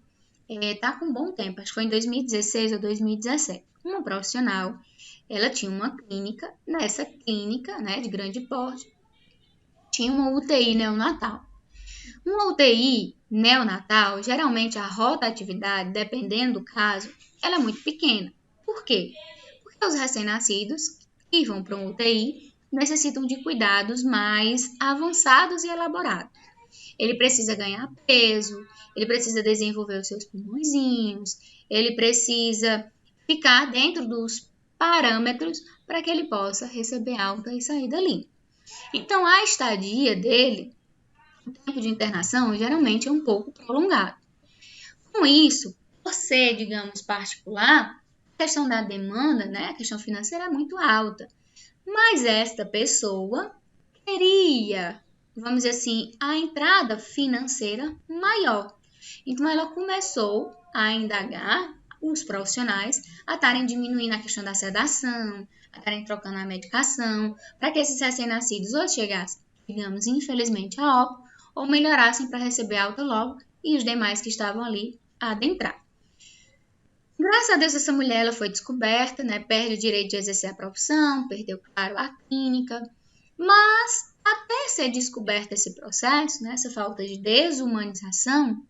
tá com um bom tempo, acho que foi em 2016 ou 2017. Uma profissional, ela tinha uma clínica, nessa clínica, né, de grande porte, tinha uma UTI neonatal. Uma UTI neonatal, geralmente a rotatividade, dependendo do caso, ela é muito pequena. Por quê? Porque os recém-nascidos que vão para uma UTI necessitam de cuidados mais avançados e elaborados. Ele precisa ganhar peso, ele precisa desenvolver os seus pulmõezinhos, ele precisa ficar dentro dos parâmetros para que ele possa receber alta e sair dali. Então, a estadia dele, o tempo de internação, geralmente é um pouco prolongado. Com isso, por ser, digamos, particular, a questão da demanda, né, a questão financeira é muito alta. Mas esta pessoa queria, vamos dizer assim, a entrada financeira maior. Então, ela começou a indagar os profissionais a estarem diminuindo a questão da sedação, a estarem trocando a medicação, para que esses recém-nascidos ou chegassem, digamos, infelizmente, a óbito, ou melhorassem para receber alta logo e os demais que estavam ali a adentrar. Graças a Deus, essa mulher ela foi descoberta, né? Perde o direito de exercer a profissão, perdeu, claro, a clínica, mas até ser descoberto esse processo, né, essa falta de desumanização,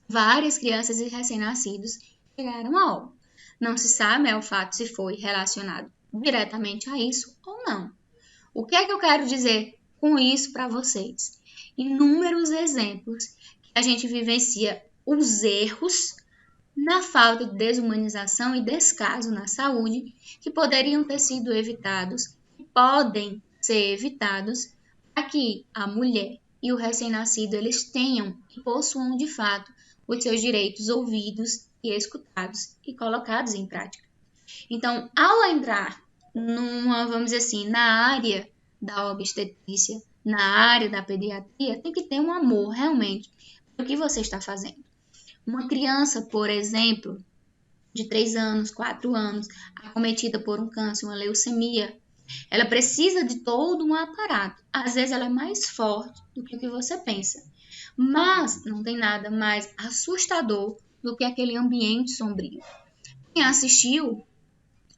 várias crianças e recém-nascidos chegaram a óbito. Não se sabe ao fato se foi relacionado diretamente a isso ou não. O que é que eu quero dizer com isso para vocês? Inúmeros exemplos que a gente vivencia os erros na falta de desumanização e descaso na saúde que poderiam ter sido evitados e podem ser evitados para que a mulher e o recém-nascido eles tenham e possuam de fato os seus direitos ouvidos e escutados e colocados em prática. Então, ao entrar vamos dizer assim, na área da obstetrícia, na área da pediatria, tem que ter um amor realmente pelo que você está fazendo. Uma criança, por exemplo, de 3 anos, 4 anos, acometida por um câncer, uma leucemia, ela precisa de todo um aparato. Às vezes ela é mais forte do que o que você pensa. Mas não tem nada mais assustador do que aquele ambiente sombrio. Quem assistiu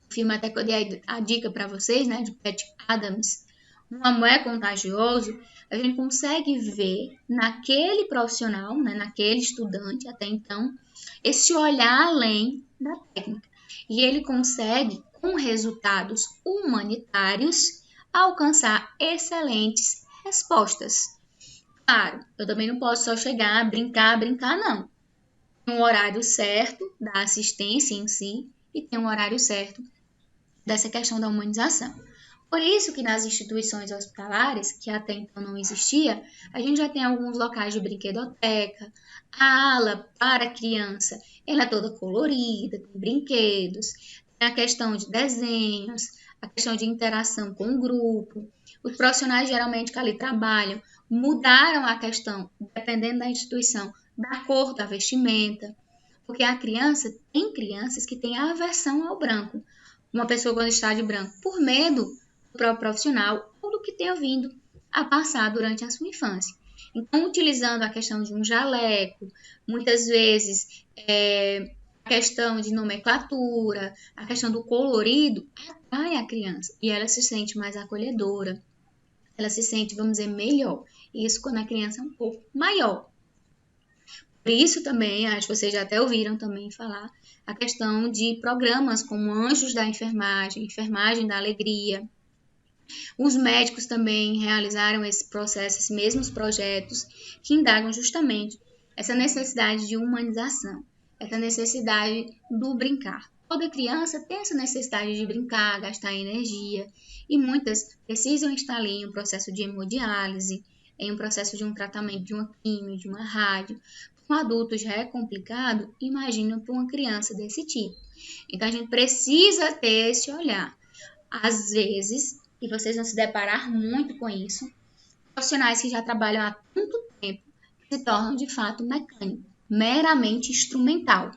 o filme, até que eu dei a dica para vocês, né, de Pat Adams, Um Amor é Contagioso, a gente consegue ver naquele profissional, né, naquele estudante até então, esse olhar além da técnica. E ele consegue, com resultados humanitários, alcançar excelentes respostas. Claro, eu também não posso só chegar, brincar, não. Tem um horário certo da assistência em si e tem um horário certo dessa questão da humanização. Por isso que nas instituições hospitalares, que até então não existia, a gente já tem alguns locais de brinquedoteca, a ala para criança, ela é toda colorida, tem brinquedos, tem a questão de desenhos, a questão de interação com o grupo. Os profissionais geralmente que ali trabalham mudaram a questão, dependendo da instituição, da cor da vestimenta, porque tem crianças que têm aversão ao branco. Uma pessoa quando está de branco, por medo do próprio profissional ou do que tenha vindo a passar durante a sua infância. Então, utilizando a questão de um jaleco, muitas vezes a questão de nomenclatura, a questão do colorido, atrai a criança e ela se sente mais acolhedora, ela se sente, vamos dizer, melhor. Isso quando a criança é um pouco maior. Por isso também, acho que vocês já até ouviram também falar, a questão de programas como Anjos da Enfermagem, Enfermagem da Alegria. Os médicos também realizaram esse processo, esses mesmos projetos que indagam justamente essa necessidade de humanização, essa necessidade do brincar. Toda criança tem essa necessidade de brincar, gastar energia, e muitas precisam estar ali em um processo de hemodiálise, em um processo de um tratamento de uma quimio, de uma rádio. Para um adulto já é complicado, imagina para uma criança desse tipo. Então, a gente precisa ter esse olhar. Às vezes, e vocês vão se deparar muito com isso, profissionais que já trabalham há tanto tempo se tornam de fato mecânicos, meramente instrumental.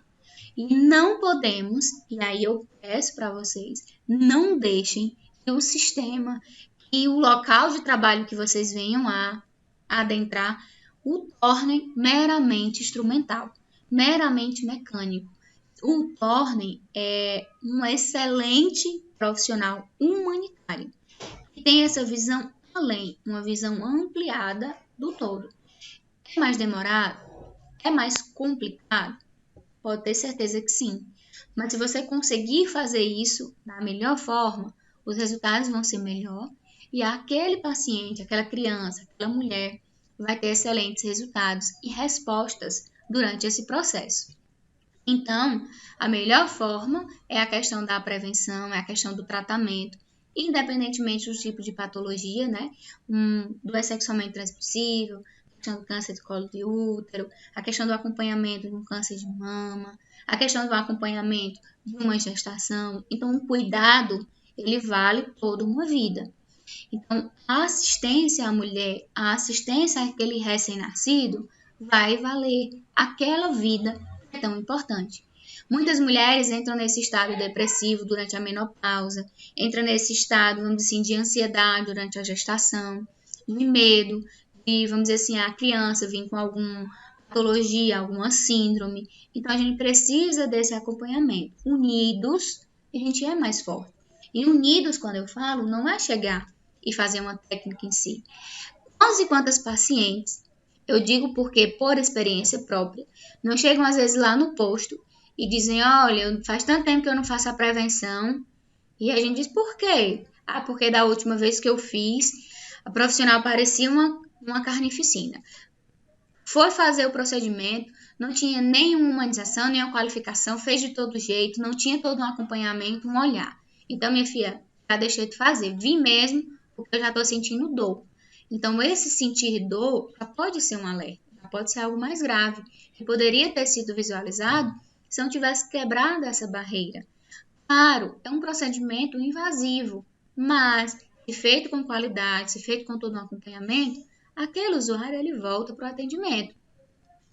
E não podemos, e aí eu peço para vocês, não deixem que o sistema e o local de trabalho que vocês venham a adentrar o tornem meramente instrumental, meramente mecânico. O tornem um excelente profissional humanitário, que tem essa visão além, uma visão ampliada do todo. É mais demorado? É mais complicado? Pode ter certeza que sim. Mas se você conseguir fazer isso da melhor forma, os resultados vão ser melhor e aquele paciente, aquela criança, aquela mulher vai ter excelentes resultados e respostas durante esse processo. Então, a melhor forma é a questão da prevenção, é a questão do tratamento, independentemente do tipo de patologia, né? Do sexualmente transmissível, a questão do câncer de colo de útero, a questão do acompanhamento de um câncer de mama, a questão do acompanhamento de uma gestação. Então, o cuidado, ele vale toda uma vida. Então, a assistência à mulher, a assistência àquele recém-nascido, vai valer aquela vida que é tão importante. Muitas mulheres entram nesse estado depressivo durante a menopausa, entram nesse estado, vamos dizer assim, de ansiedade durante a gestação, de medo, de, vamos dizer assim, a criança vir com alguma patologia, alguma síndrome. Então, a gente precisa desse acompanhamento. Unidos, a gente é mais forte. E unidos, quando eu falo, não é chegar e fazer uma técnica em si. Quantas e quantas pacientes, eu digo porque por experiência própria, não chegam às vezes lá no posto e dizem, olha, faz tanto tempo que eu não faço a prevenção, e a gente diz, por quê? Ah, porque da última vez que eu fiz, a profissional parecia uma carnificina. Foi fazer o procedimento, não tinha nenhuma humanização, nenhuma qualificação, fez de todo jeito, não tinha todo um acompanhamento, um olhar. Então, minha filha, já deixei de fazer, vim mesmo, porque eu já estou sentindo dor. Então, esse sentir dor já pode ser um alerta, já pode ser algo mais grave, que poderia ter sido visualizado se não tivesse quebrado essa barreira. Claro, é um procedimento invasivo, mas se feito com qualidade, se feito com todo um acompanhamento, aquele usuário ele volta para o atendimento.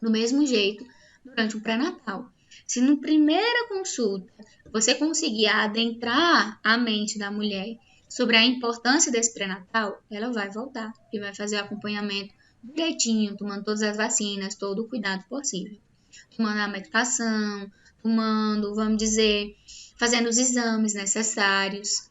Do mesmo jeito, durante o pré-natal. Se no primeira consulta você conseguir adentrar a mente da mulher sobre a importância desse pré-natal, ela vai voltar e vai fazer o acompanhamento direitinho, tomando todas as vacinas, todo o cuidado possível. Tomando a medicação, vamos dizer, fazendo os exames necessários.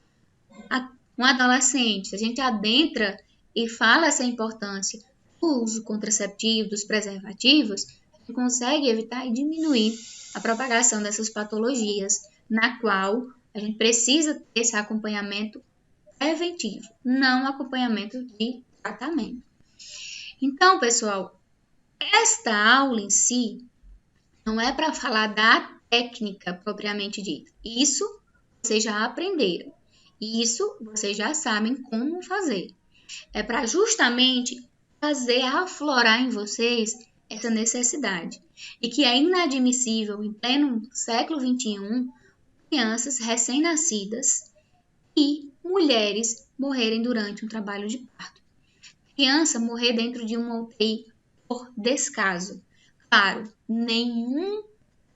Um adolescente, a gente adentra e fala essa importância do uso contraceptivo, dos preservativos, a gente consegue evitar e diminuir a propagação dessas patologias, na qual a gente precisa ter esse acompanhamento preventivo, não acompanhamento de tratamento. Então, pessoal, esta aula em si não é para falar da técnica propriamente dita. Isso vocês já aprenderam. Isso vocês já sabem como fazer. É para justamente fazer aflorar em vocês essa necessidade. E que é inadmissível, em pleno século XXI, crianças recém-nascidas e mulheres morrerem durante um trabalho de parto. Criança morrer dentro de uma UTI por descaso. Claro, nenhum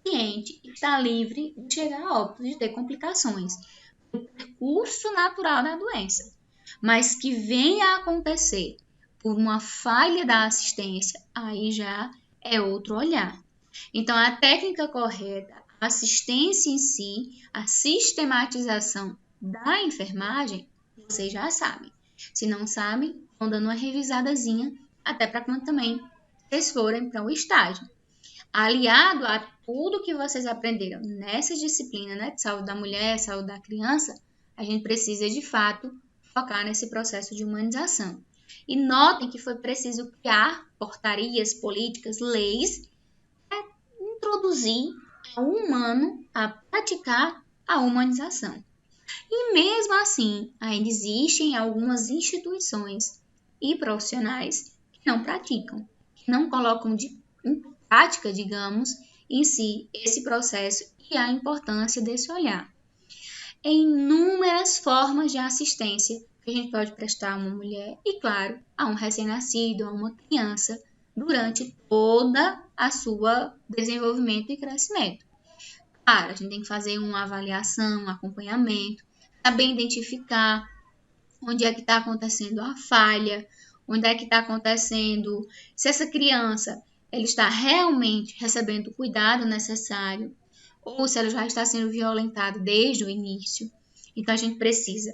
paciente está livre de chegar a óbito, de ter complicações. O percurso natural da doença. Mas que venha a acontecer por uma falha da assistência, aí já é outro olhar. Então, a técnica correta, a assistência em si, a sistematização da enfermagem, vocês já sabem. Se não sabem, vão dando uma revisadazinha, até para quando também vocês forem para o estágio. Aliado a tudo que vocês aprenderam nessa disciplina, né, de saúde da mulher, saúde da criança, a gente precisa, de fato, focar nesse processo de humanização. E notem que foi preciso criar portarias, políticas, leis, para introduzir ao humano a praticar a humanização. E mesmo assim, ainda existem algumas instituições e profissionais que não praticam, que não colocam em prática, digamos, em si esse processo e a importância desse olhar. Em inúmeras formas de assistência que a gente pode prestar a uma mulher e, claro, a um recém-nascido, a uma criança, durante toda a sua desenvolvimento e crescimento. Claro, a gente tem que fazer uma avaliação, um acompanhamento, saber identificar onde é que está acontecendo a falha, onde é que está acontecendo, se essa criança ela está realmente recebendo o cuidado necessário, ou se ela já está sendo violentada desde o início. Então, a gente precisa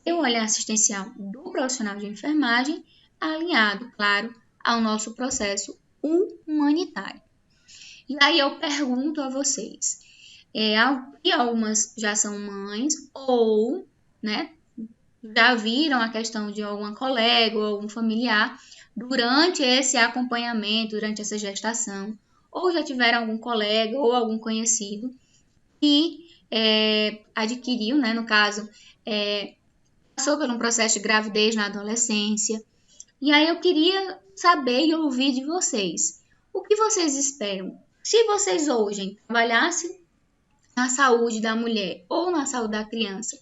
ter um olhar assistencial do profissional de enfermagem alinhado, claro, ao nosso processo humanitário. E aí eu pergunto a vocês, e algumas já são mães ou, né, já viram a questão de alguma colega ou algum familiar durante esse acompanhamento, durante essa gestação, ou já tiveram algum colega ou algum conhecido que adquiriu, né, no caso, passou por um processo de gravidez na adolescência. E aí eu queria saber e ouvir de vocês. O que vocês esperam? Se vocês hoje trabalhassem na saúde da mulher ou na saúde da criança,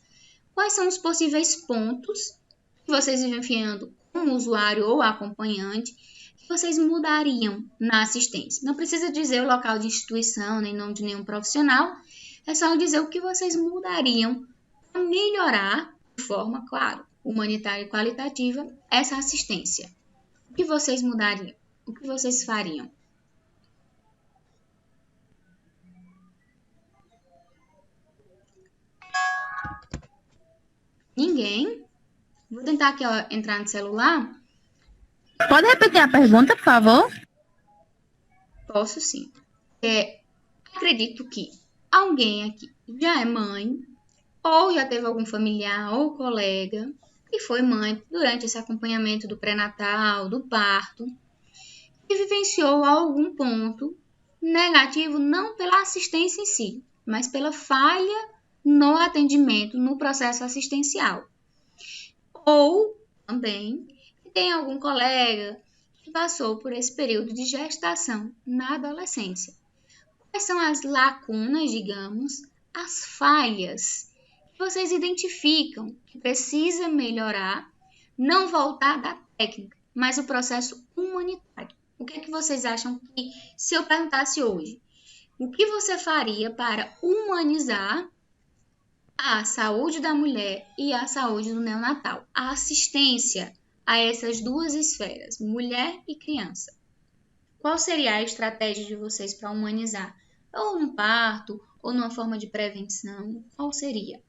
quais são os possíveis pontos que vocês vivenciando como usuário ou acompanhante que vocês mudariam na assistência? Não precisa dizer o local de instituição, nem nome de nenhum profissional, é só dizer o que vocês mudariam para melhorar de forma, claro, humanitária e qualitativa essa assistência. O que vocês mudariam? O que vocês fariam? Ninguém? Vou tentar aqui entrar no celular. Pode repetir a pergunta, por favor? Posso sim. Acredito que alguém aqui já é mãe, ou já teve algum familiar ou colega que foi mãe durante esse acompanhamento do pré-natal, do parto, e vivenciou algum ponto negativo, não pela assistência em si, mas pela falha no atendimento, no processo assistencial. Ou também tem algum colega que passou por esse período de gestação na adolescência. Quais são as lacunas, digamos, as falhas que vocês identificam que precisa melhorar, não voltar da técnica, mas o processo humanitário? O que é que vocês acham que, se eu perguntasse hoje, o que você faria para humanizar a saúde da mulher e a saúde do neonatal, a assistência a essas duas esferas, mulher e criança? Qual seria a estratégia de vocês para humanizar? Ou no parto, ou numa forma de prevenção? Qual seria?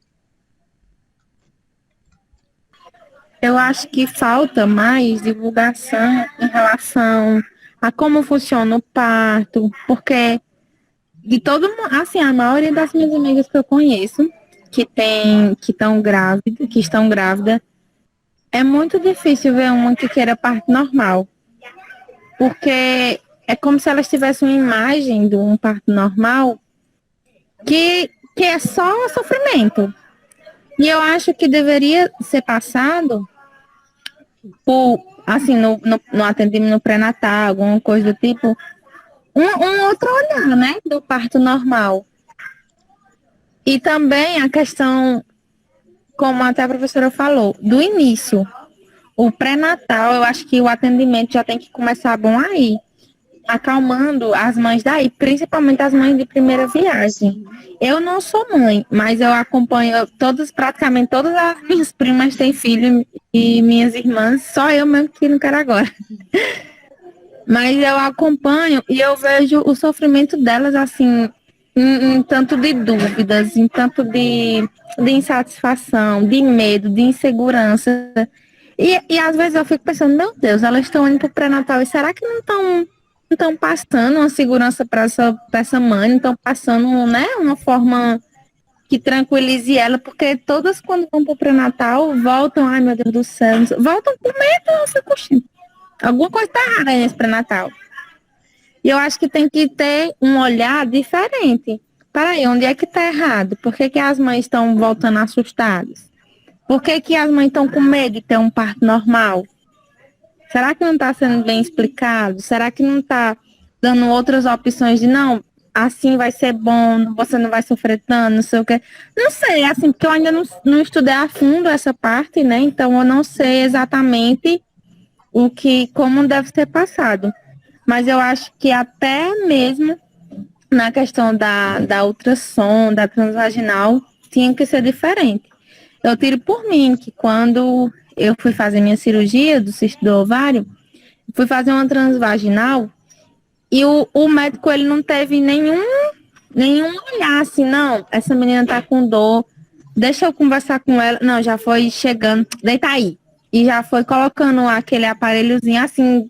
Eu acho que falta mais divulgação em relação a como funciona o parto, porque de todo mundo, assim, a maioria das minhas amigas que eu conheço que estão grávidas, é muito difícil ver uma que queira parto normal, porque é como se elas tivessem uma imagem de um parto normal que é só sofrimento. E eu acho que deveria ser passado por, assim, no atendimento no pré-natal, alguma coisa do tipo, um outro olhar, né, do parto normal. E também a questão, como até a professora falou, do início. O pré-natal, eu acho que o atendimento já tem que começar bom aí, acalmando as mães daí, principalmente as mães de primeira viagem. Eu não sou mãe, mas eu acompanho praticamente todas as minhas primas têm filho e minhas irmãs, só eu mesmo que não quero agora. Mas eu acompanho e eu vejo o sofrimento delas assim, em tanto de dúvidas, em tanto de insatisfação, de medo, de insegurança. E às vezes eu fico pensando, meu Deus, elas estão indo para o pré-natal e será que não estão passando uma segurança para essa mãe, não estão passando, né, uma forma que tranquilize ela, porque todas quando vão para o pré-natal voltam, ai meu Deus do céu, voltam com medo, eu fico, alguma coisa está errada aí nesse pré-natal. E eu acho que tem que ter um olhar diferente. Peraí, onde é que está errado? Por que as mães estão voltando assustadas? Por que as mães estão com medo de ter um parto normal? Será que não está sendo bem explicado? Será que não está dando outras opções de não? assim vai ser bom, você não vai sofrer tanto, não sei o quê. Não sei, assim, porque eu ainda não estudei a fundo essa parte, né? Então eu não sei exatamente como deve ser passado. Mas eu acho que até mesmo na questão da ultrassom, da transvaginal, tinha que ser diferente. Eu tiro por mim que quando eu fui fazer minha cirurgia do cisto do ovário, fui fazer uma transvaginal e o médico ele não teve nenhum olhar assim, não, essa menina tá com dor, deixa eu conversar com ela. Não, já foi chegando, deita aí. E já foi colocando aquele aparelhozinho assim,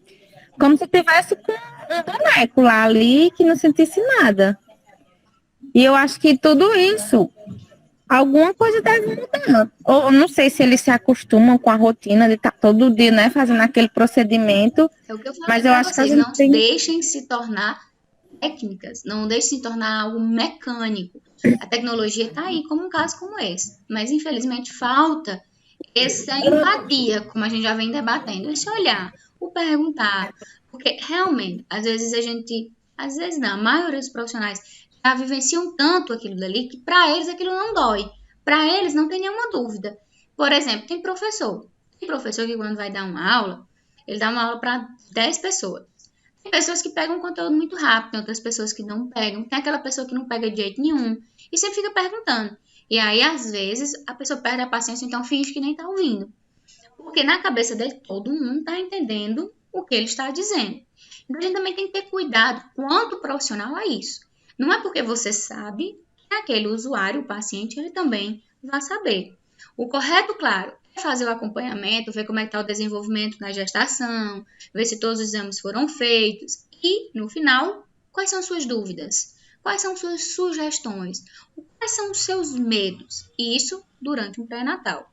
como se tivesse com um boneco lá ali que não sentisse nada. E eu acho que tudo isso, alguma coisa deve mudar. Ou não sei se eles se acostumam com a rotina de estar todo dia, né, fazendo aquele procedimento. É o que eu falei Mas eu para acho que a vocês, gente não tem. deixem se tornar técnicas, não deixem se tornar algo mecânico. A tecnologia está aí como um caso como esse, mas infelizmente falta essa empatia, como a gente já vem debatendo, esse olhar, o perguntar, porque realmente, às vezes não, a maioria dos profissionais já vivenciam tanto aquilo dali que para eles aquilo não dói, para eles não tem nenhuma dúvida. Por exemplo, tem professor que quando vai dar uma aula, ele dá uma aula para 10 pessoas. Tem pessoas que pegam o conteúdo muito rápido, tem outras pessoas que não pegam, tem aquela pessoa que não pega de jeito nenhum e sempre fica perguntando. E aí, às vezes, a pessoa perde a paciência, então finge que nem está ouvindo. Porque na cabeça dele, todo mundo está entendendo o que ele está dizendo. Então, a gente também tem que ter cuidado quanto profissional a isso. Não é porque você sabe que aquele usuário, o paciente, ele também vai saber. O correto, claro, é fazer o acompanhamento, ver como é que está o desenvolvimento na gestação, ver se todos os exames foram feitos e, no final, quais são suas dúvidas, quais são suas sugestões, quais são os seus medos, isso durante um pré-natal.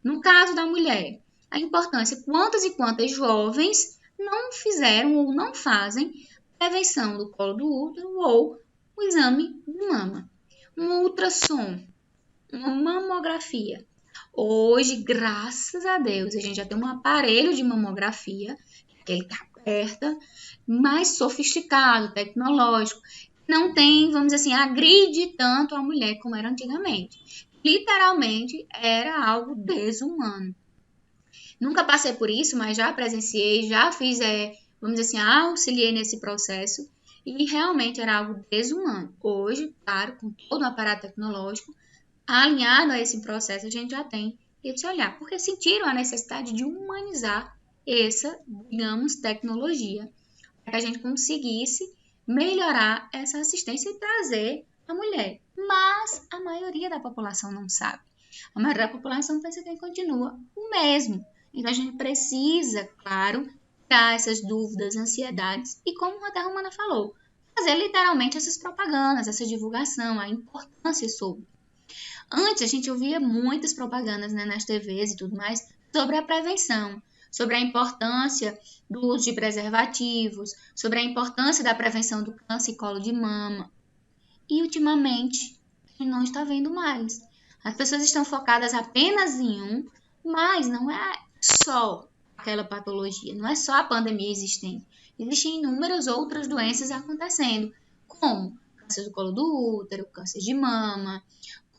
No caso da mulher, a importância, quantas e quantas jovens não fizeram ou não fazem prevenção do colo do útero ou o exame de mama, um ultrassom, uma mamografia. Hoje, graças a Deus, a gente já tem um aparelho de mamografia, aquele que aperta, mais sofisticado, tecnológico, não tem, vamos dizer assim, agride tanto a mulher como era antigamente. Literalmente, era algo desumano. Nunca passei por isso, mas já presenciei, já fiz, vamos dizer assim, auxiliei nesse processo e realmente era algo desumano. Hoje, claro, com todo o aparato tecnológico, alinhado a esse processo, a gente já tem esse olhar, porque sentiram a necessidade de humanizar essa, digamos, tecnologia, para que a gente conseguisse melhorar essa assistência e trazer a mulher. Mas a maioria da população não sabe. A maioria da população pensa que continua o mesmo. Então a gente precisa, claro, tirar essas dúvidas, ansiedades e, como a Terra Humana falou, fazer literalmente essas propagandas, essa divulgação, a importância sobre. Antes, a gente ouvia muitas propagandas, né, nas TVs e tudo mais sobre a prevenção, sobre a importância do uso de preservativos, sobre a importância da prevenção do câncer e colo de mama. E, ultimamente, a gente não está vendo mais. As pessoas estão focadas apenas em um, mas não é só aquela patologia, não é só a pandemia existente. Existem inúmeras outras doenças acontecendo, como câncer do colo do útero, câncer de mama,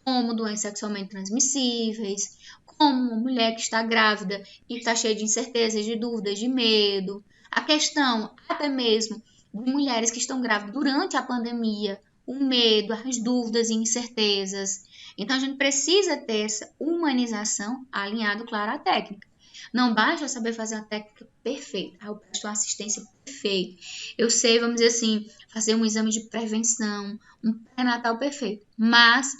como doenças sexualmente transmissíveis, como uma mulher que está grávida e está cheia de incertezas, de dúvidas, de medo. A questão até mesmo de mulheres que estão grávidas durante a pandemia, o medo, as dúvidas e incertezas. Então, a gente precisa ter essa humanização alinhado, claro, à técnica. Não basta saber fazer uma técnica perfeita, eu presto uma assistência perfeita. Eu sei, vamos dizer assim, fazer um exame de prevenção, um pré-natal perfeito, mas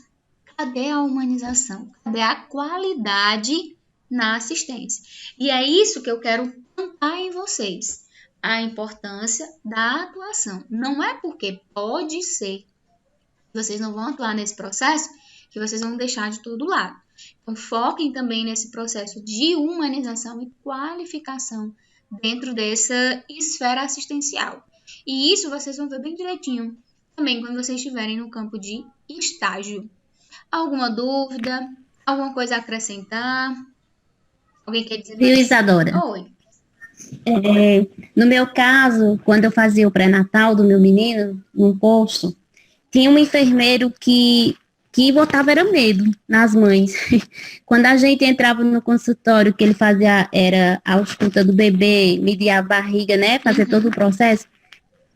cadê a humanização? Cadê a qualidade na assistência? E é isso que eu quero plantar em vocês. A importância da atuação. Não é porque pode ser que vocês não vão atuar nesse processo que vocês vão deixar de tudo lado. Então, foquem também nesse processo de humanização e qualificação dentro dessa esfera assistencial. E isso vocês vão ver bem direitinho também quando vocês estiverem no campo de estágio. Alguma dúvida? Alguma coisa a acrescentar? Alguém quer dizer Viu, mais? Isadora? Oi. No meu caso, quando eu fazia o pré-natal do meu menino, num posto, tinha um enfermeiro que botava era medo nas mães. Quando a gente entrava no consultório, que ele fazia, era a ausculta do bebê, medir a barriga, né, fazer todo o processo,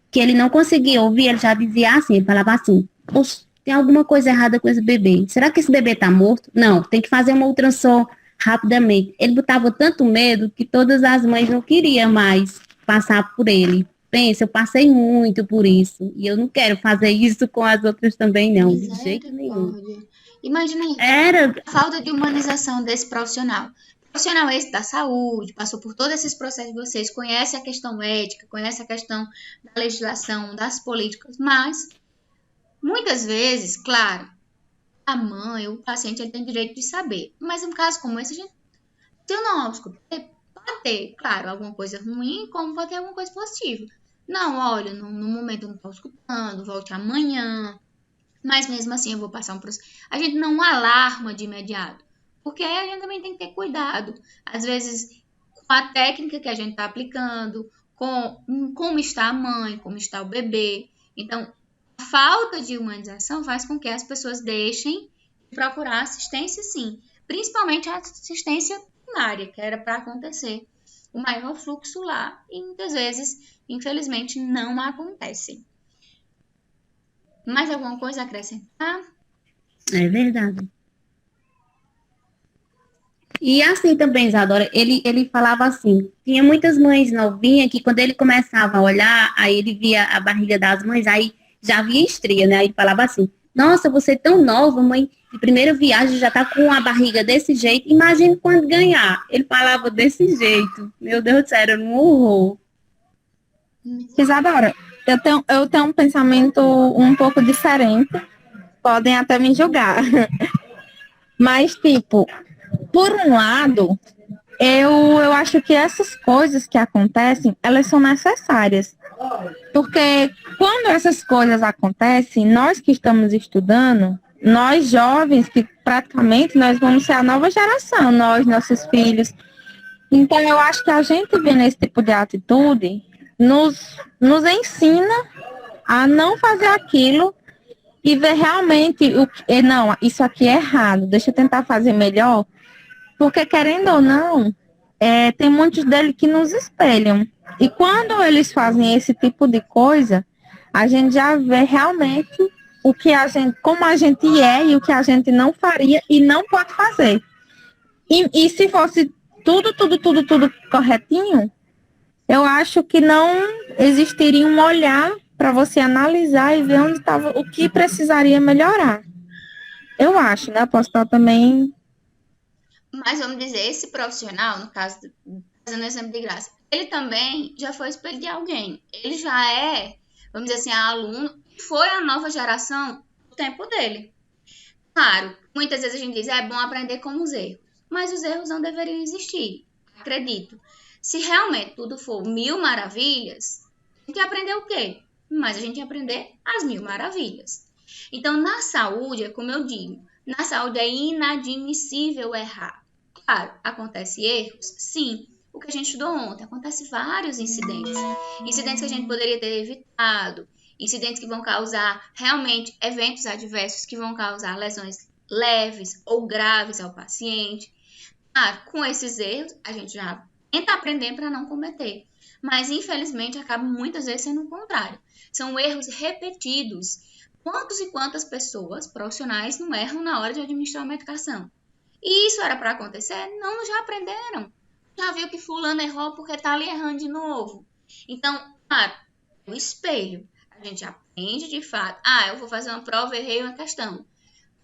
que ele não conseguia ouvir, ele já dizia assim, ele falava assim, "Oxe, tem alguma coisa errada com esse bebê. Será que esse bebê tá morto? Não, tem que fazer uma ultrassom rapidamente." Ele botava tanto medo que todas as mães não queriam mais passar por ele. Pensa, eu passei muito por isso. E eu não quero fazer isso com as outras também, não, de jeito nenhum. Misericórdia. Imagina aí, Era, a falta de humanização desse profissional. Profissional esse da saúde, passou por todos esses processos de vocês, conhece a questão ética, conhece a questão da legislação, das políticas, mas muitas vezes, claro, a mãe, o paciente, ele tem direito de saber. Mas em um caso como esse, a gente diagnóstico pode ter, claro, alguma coisa ruim, como pode ter alguma coisa positiva. Não, olha, no momento eu não estou escutando, volte amanhã. Mas mesmo assim eu vou passar um processo. A gente não alarma de imediato, porque a gente também tem que ter cuidado. Às vezes, com a técnica que a gente está aplicando, com como está a mãe, como está o bebê. Então, a falta de humanização faz com que as pessoas deixem de procurar assistência, sim. Principalmente a assistência primária, que era para acontecer o maior fluxo lá. E muitas vezes, infelizmente, não acontece. Mais alguma coisa a acrescentar? é verdade. E assim também, Isadora, ele falava assim, tinha muitas mães novinhas que quando ele começava a olhar, aí ele via a barriga das mães, aí já via estria, né? Aí ele falava assim, nossa, você é tão nova, mãe, de primeira viagem já tá com a barriga desse jeito, imagine quando ganhar. Ele falava desse jeito. Meu Deus do céu, era um horror. Isadora, eu tenho um pensamento um pouco diferente. Podem até me julgar. Mas, tipo, por um lado, eu acho que essas coisas que acontecem, elas são necessárias. Porque quando essas coisas acontecem, nós que estamos estudando, nós jovens, que praticamente nós vamos ser a nova geração, nós, nossos filhos. Então, eu acho que a gente vendo esse tipo de atitude, nos ensina a não fazer aquilo e ver realmente não, isso aqui é errado, deixa eu tentar fazer melhor, porque querendo ou não, tem muitos deles que nos espelham. E quando eles fazem esse tipo de coisa, a gente já vê realmente o que a gente, como a gente é e o que a gente não faria e não pode fazer. E se fosse tudo corretinho, eu acho que não existiria um olhar para você analisar e ver onde estava, o que precisaria melhorar. Eu acho, né? Posso estar também. Mas vamos dizer, esse profissional, no caso, fazendo exemplo de graça, ele também já foi espelho de alguém. Ele já é, vamos dizer assim, aluno, foi a nova geração do tempo dele. Claro, muitas vezes a gente diz, é bom aprender com os erros, mas os erros não deveriam existir, acredito. Se realmente tudo for mil maravilhas, a gente ia aprender o quê? Mas a gente ia aprender as mil maravilhas. Então, na saúde, é como eu digo, na saúde é inadmissível errar. Claro, acontece erros? Sim. O que a gente estudou ontem, acontece vários incidentes. Incidentes que a gente poderia ter evitado, incidentes que vão causar realmente eventos adversos que vão causar lesões leves ou graves ao paciente. Com esses erros, a gente já tenta aprender para não cometer. Mas, infelizmente, acaba muitas vezes sendo o contrário. São erros repetidos. Quantas e quantas pessoas profissionais não erram na hora de administrar a medicação? E isso era para acontecer? Não, já aprenderam. Já viu que fulano errou porque está ali errando de novo. Então, claro, o espelho. A gente aprende de fato. Eu vou fazer uma prova, errei uma questão.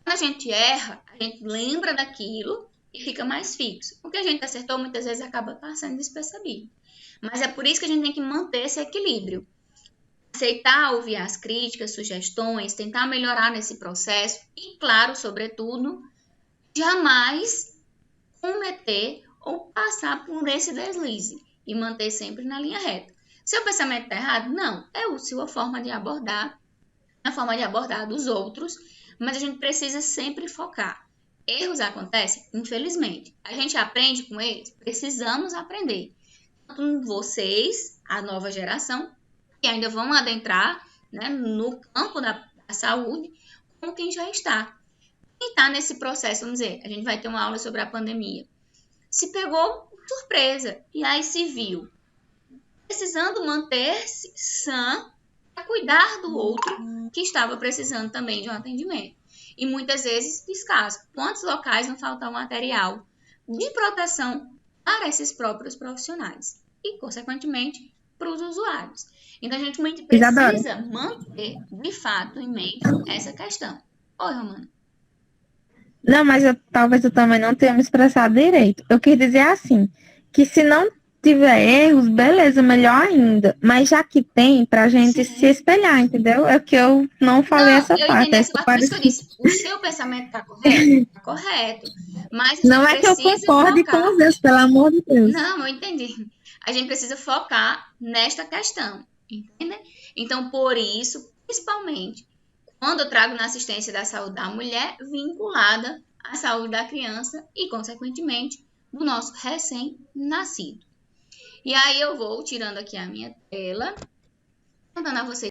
Quando a gente erra, a gente lembra daquilo e fica mais fixo. O que a gente acertou muitas vezes acaba passando despercebido. Mas é por isso que a gente tem que manter esse equilíbrio. Aceitar ouvir as críticas, sugestões, tentar melhorar nesse processo e, claro, sobretudo, jamais cometer ou passar por esse deslize e manter sempre na linha reta. Seu pensamento está errado? Não, é a sua forma de abordar, a forma de abordar dos outros, mas a gente precisa sempre focar. Erros acontecem? Infelizmente. A gente aprende com eles? Precisamos aprender. Tanto vocês, a nova geração, que ainda vão adentrar, né, no campo da da saúde, como quem já está. Quem está nesse processo, vamos dizer, a gente vai ter uma aula sobre a pandemia, se pegou surpresa e aí se viu precisando manter-se sã para cuidar do outro que estava precisando também de um atendimento. E muitas vezes escasso. Quantos locais não falta material de proteção para esses próprios profissionais e, consequentemente, para os usuários. Então, a gente precisa manter, de fato, em mente essa questão. Oi, Romana. Não, mas talvez eu também não tenha me expressado direito. Eu quis dizer assim, que se não tiver erros, beleza, melhor ainda. Mas já que tem, pra gente se espelhar, entendeu? É que eu não falei essa parte. Eu entendi essa parte, por isso que eu disse, o seu pensamento tá correto? Tá correto. Mas não é que eu concorde com os erros, pelo amor de Deus. Não, eu entendi. A gente precisa focar nesta questão, entende? Então, por isso, principalmente, quando eu trago na assistência da saúde da mulher, vinculada à saúde da criança e, consequentemente, do nosso recém-nascido. E aí eu vou tirando aqui a minha tela, contando a vocês